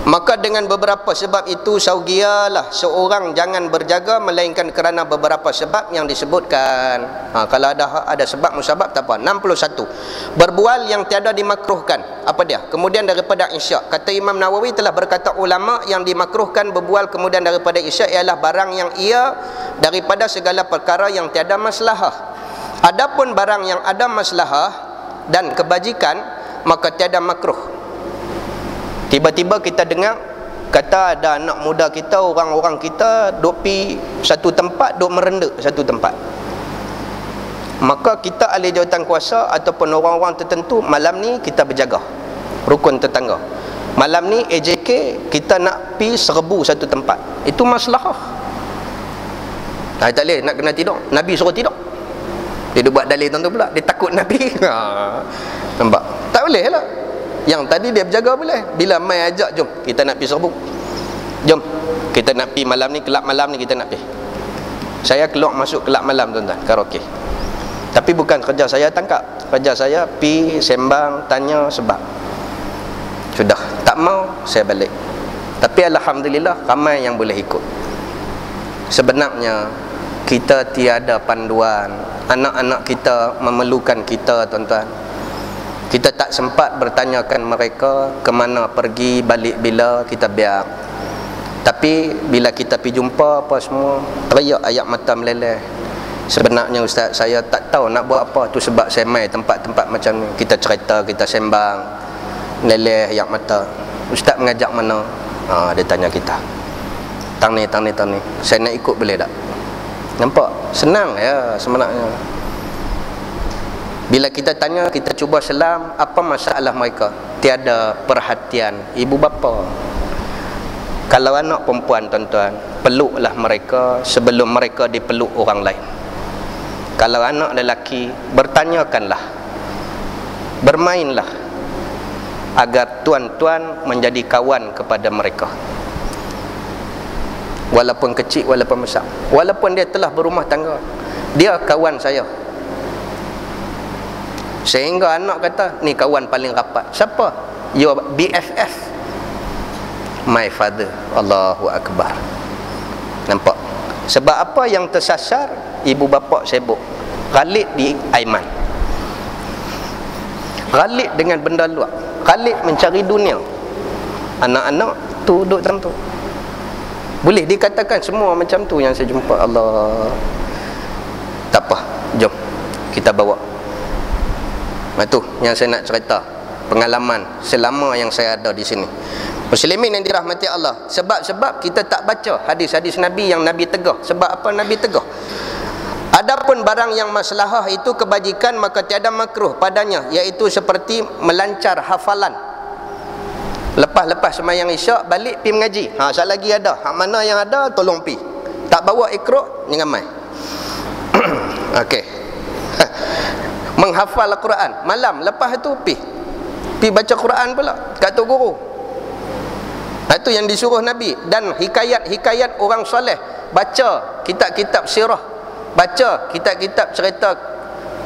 Maka dengan beberapa sebab itu saugialah seorang jangan berjaga melainkan kerana beberapa sebab yang disebutkan. Kalau ada sebab musabab tak apa. 61. Berbual yang tiada dimakruhkan. Apa dia? Kemudian daripada Isyak. Kata Imam Nawawi, telah berkata ulama yang dimakruhkan berbual kemudian daripada Isyak ialah barang yang ia daripada segala perkara yang tiada maslahah. Adapun barang yang ada maslahah dan kebajikan, maka tiada makruh. Tiba-tiba kita dengar kata ada anak muda kita, orang-orang kita duk pi satu tempat, duk merendek satu tempat. Maka kita ahli jawatan kuasa ataupun orang-orang tertentu, malam ni kita berjaga rukun tetangga. Malam ni AJK kita nak pi serbu satu tempat. Itu maslahah. Tak boleh nak kena tidur. Nabi suruh tidur. Dia buat dalil tentu pula. Dia takut Nabi. Nampak? Tak boleh lah. Yang tadi dia berjaga boleh. Bila mai ajak, jom kita nak pi serbu. Jom kita nak pi malam ni, kelab malam ni kita nak pi. Saya keluar masuk kelab malam tuan-tuan, karaoke. Tapi bukan kerja saya tangkap. Kerja saya pi sembang, tanya sebab. Sudah, tak mau saya balik. Tapi alhamdulillah ramai yang boleh ikut. Sebenarnya kita tiada panduan. Anak-anak kita memerlukan kita tuan-tuan. Kita tak sempat bertanyakan mereka ke mana pergi, balik bila, kita biar. Tapi bila kita pergi jumpa apa semua, teriak ayat mata meleleh. Sebenarnya ustaz, saya tak tahu nak buat apa. Tu sebab saya mai tempat-tempat macam ni. Kita cerita, kita sembang, meleleh ayat mata. Ustaz mengajak mana? Dia tanya kita, tang ni. Saya nak ikut boleh tak? Nampak? Senang ya sebenarnya. Bila kita tanya, kita cuba selam, apa masalah mereka? Tiada perhatian ibu bapa. Kalau anak perempuan tuan-tuan, peluklah mereka sebelum mereka dipeluk orang lain. Kalau anak lelaki, bertanyakanlah, bermainlah, agar tuan-tuan menjadi kawan kepada mereka. Walaupun kecil, walaupun besar, walaupun dia telah berumah tangga, dia kawan saya. Sehingga anak kata, ni kawan paling rapat. Siapa? Your BFF. My father. Allahu Akbar. Nampak? Sebab apa yang tersasar? Ibu bapa sibuk ghalib di Aiman, ghalib dengan benda luar, ghalib mencari dunia. Anak-anak tu duduk dalam tu. Boleh dikatakan semua macam tu yang saya jumpa. Allah, tak apa, jom kita bawa. Itu yang saya nak cerita, pengalaman selama yang saya ada di sini. Muslimin yang dirahmati Allah, sebab-sebab kita tak baca hadis-hadis Nabi yang Nabi tegah. Sebab apa Nabi tegah? Adapun barang yang maslahah itu kebajikan, maka tiada makruh padanya, iaitu seperti melancar hafalan. Lepas sembahyang isyak balik pi mengaji. Sat lagi ada. Hak mana yang ada tolong pi. Tak bawa Iqra jangan mai. Okey. Menghafal Al-Quran malam, lepas itu pi baca Quran pula kat tok guru. Itu yang disuruh Nabi. Dan hikayat-hikayat orang soleh. Baca kitab-kitab sirah, baca kitab-kitab cerita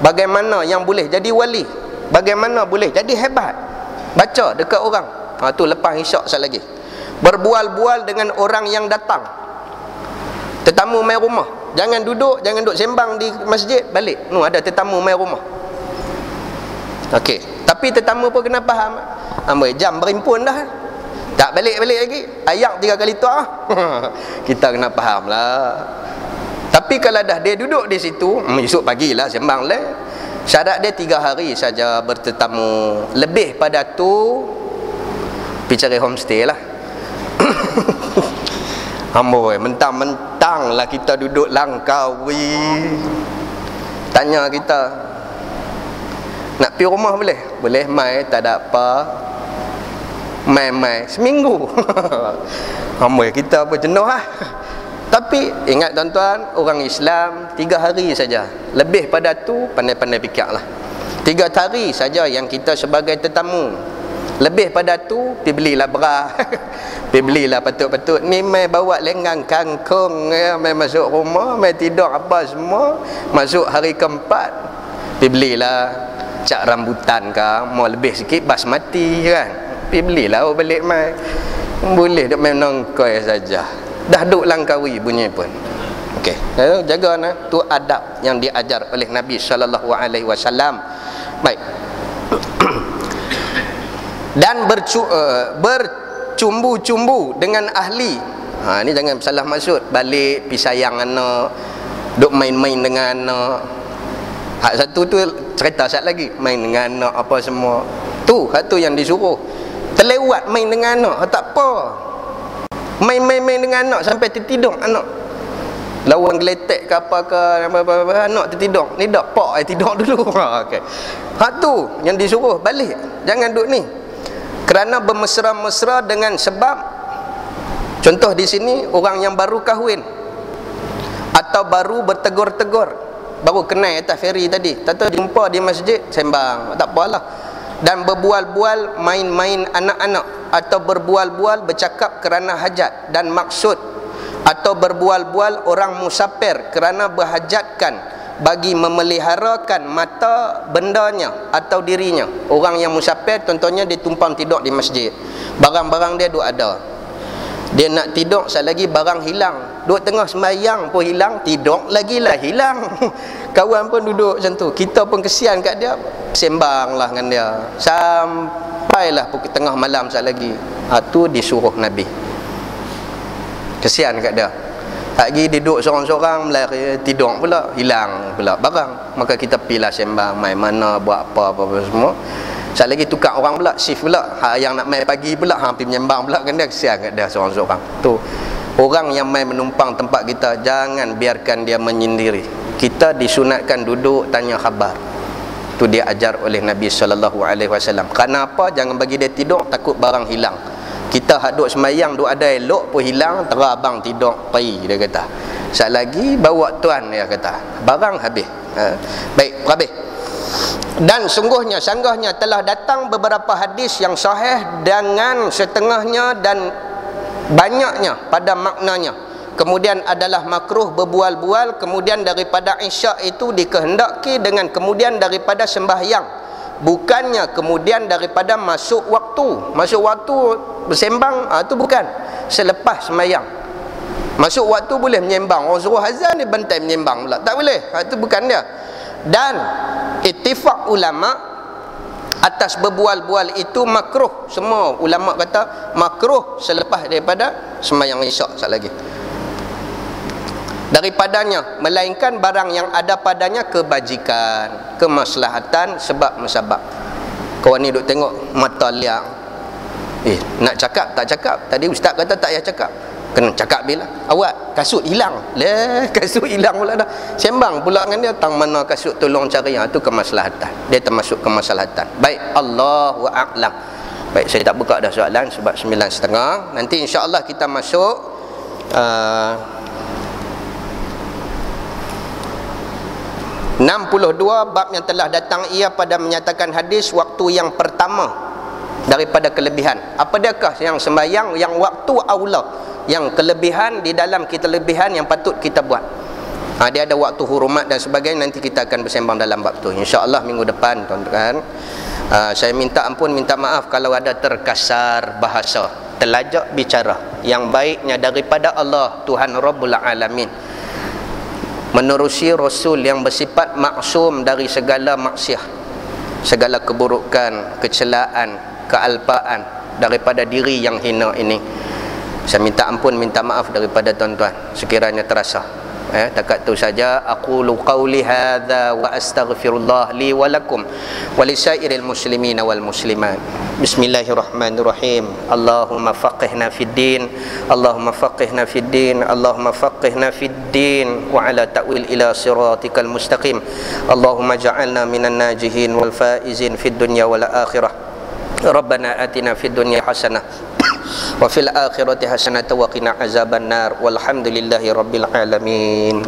bagaimana yang boleh jadi wali, bagaimana boleh jadi hebat. Baca dekat orang. Tu lepas isyak sekali lagi. Berbual-bual dengan orang yang datang. Tetamu mai rumah, jangan duduk sembang di masjid, balik. Ada tetamu mai rumah. Okey, tapi tetamu pun kena faham. Jam berimpun dah, tak balik-balik lagi, ayak 3 kali tuah. Kita kena faham lah. Tapi kalau dah dia duduk di situ, esok pagilah sembang lah. Syarat dia 3 hari saja bertetamu. Lebih pada tu pergi cari homestay lah. Amboi, mentang-mentang lah kita duduk Langkawi. Tanya kita, nak pergi rumah boleh? Boleh mai, tak ada apa. Mai seminggu. Amboi, kita apa jenuh lah. Tapi ingat tuan-tuan, orang Islam 3 hari saja. Lebih pada tu pandai-pandai fikir lah. 3 hari saja yang kita sebagai tetamu. Lebih pada tu pergi belilah beras. Pergi belilah patut-patut. Ni mai bawa lenggang kangkung ya, mai masuk rumah, mai tidur apa semua. Masuk hari keempat pergi belilah cak rambutan ke, mau lebih sikit basmati kan. Pergi belilah balik mai. Boleh duk main nongkoi saja. Dah duk Langkawi bunyi pun. Okey, jaga nah, tu adab yang diajar oleh Nabi sallallahu alaihi wasallam. Baik. Dan bercumbu-cumbu dengan ahli. Ni jangan salah maksud balik pi sayang anak, duk main-main dengan anak. Hak satu tu cerita sat lagi, main dengan anak apa semua. Tu hak tu yang disuruh. Terlewat main dengan anak, tak apa. Main dengan anak sampai tertidur anak. lawan geletek ke apa ke anak tertidur ni dak pak tidur dulu. Okey, hak tu yang disuruh balik, jangan duduk ni. Kerana bermesra-mesra dengan sebab, contoh di sini orang yang baru kahwin atau baru bertegur-tegur, baru kenal atas ferry tadi, tak tahu jumpa di masjid, sembang, tak apalah. Dan berbual-bual main-main anak-anak, atau berbual-bual bercakap kerana hajat dan maksud, atau berbual-bual orang musafir kerana berhajatkan bagi memeliharakan mata bendanya atau dirinya. Orang yang musafir contohnya dia tumpang tidur di masjid, barang-barang dia duk ada, dia nak tidur sekali lagi barang hilang, duduk tengah sembahyang pun hilang, tidur lagi lah hilang. Kawan pun duduk macam tu, kita pun kesian kat dia, sembanglah dengan dia sampailah pukul tengah malam sekali lagi. Tu disuruh Nabi, kesian kat dia. Lagi dia duduk seorang-seorang melari, tidur pula, hilang pula barang. Maka kita pilah sembang, main mana, buat apa-apa semua. Sekali lagi tukar orang pula, shift pula. Yang nak main pagi pula, pergi menyembang pula kan dia, kesian kat dia seorang-seorang. Tu orang yang main menumpang tempat kita, jangan biarkan dia menyendiri. Kita disunatkan duduk tanya khabar. Tu dia ajar oleh Nabi SAW. Kerana apa? Jangan bagi dia tidur, takut barang hilang. Kita hak duk sembahyang, duk ada elok pun hilang, terah abang tidur pai, dia kata. Sekali lagi bawa tuan, dia kata, barang habis. Baik, habis. Dan sungguhnya, sanggahnya telah datang beberapa hadis yang sahih dengan setengahnya dan banyaknya pada maknanya. Kemudian adalah makruh berbual-bual kemudian daripada isyak itu dikehendaki dengan kemudian daripada sembahyang, bukannya kemudian daripada masuk waktu. Masuk waktu bersembang, tu bukan selepas sembahyang. Masuk waktu boleh menyembang, orang suruh azan dia bantai menyembang pula, tak boleh. Itu bukan dia. Dan ittifaq ulama atas berbual-bual itu makruh. Semua ulama kata makruh selepas daripada sembahyang isyak sekali lagi. Daripadanya, melainkan barang yang ada padanya kebajikan, kemaslahatan, sebab musabab. Kawan ni duk tengok mata liang, nak cakap tak cakap. Tadi ustaz kata tak payah cakap, kena cakap bila awak kasut hilang. Kasut hilang pula dah, sembang pula dengan dia, tang mana kasut tolong cari. Itu kemaslahatan, dia termasuk kemaslahatan. Baik, Allahu a'lam. Baik, saya tak buka dah soalan sebab 9.30. Nanti insya-Allah kita masuk 62 bab yang telah datang ia pada menyatakan hadis waktu yang pertama daripada kelebihan. Apa diakah yang sembahyang yang waktu aula, yang kelebihan di dalam kita lebihan yang patut kita buat. Dia ada waktu hurumat dan sebagainya, nanti kita akan bersembang dalam bab tu insya-Allah minggu depan, tuan-tuan. Saya minta ampun, minta maaf kalau ada terkasar bahasa, terlajak bicara. Yang baiknya daripada Allah Tuhan Rabbul Alamin, menerusi Rasul yang bersifat maksum dari segala maksiat, segala keburukan, kecelaan, kealpaan daripada diri yang hina ini. Saya minta ampun, minta maaf daripada tuan-tuan sekiranya terasa. Takat tu saja. Aqulu qawli hadza wa astaghfirullah li wa lakum wa lisairil muslimin wal muslimat. Bismillahirrahmanirrahim. Allahumma faqihna fid din, Allahumma faqihna fid din, Allahumma faqihna fid din wa ala ta'wil ila siratikal mustaqim. Allahumma ja'alna minan najihin wal faizin fid dunya wal akhirah. Rabbana atina fid dunya hasanah wa fil akhirati hasanatan wa qina azaban nar. Walhamdulillahi rabbil alamin.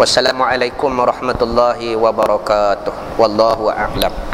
Wassalamualaikum warahmatullahi wabarakatuh. Wallahu a'lam.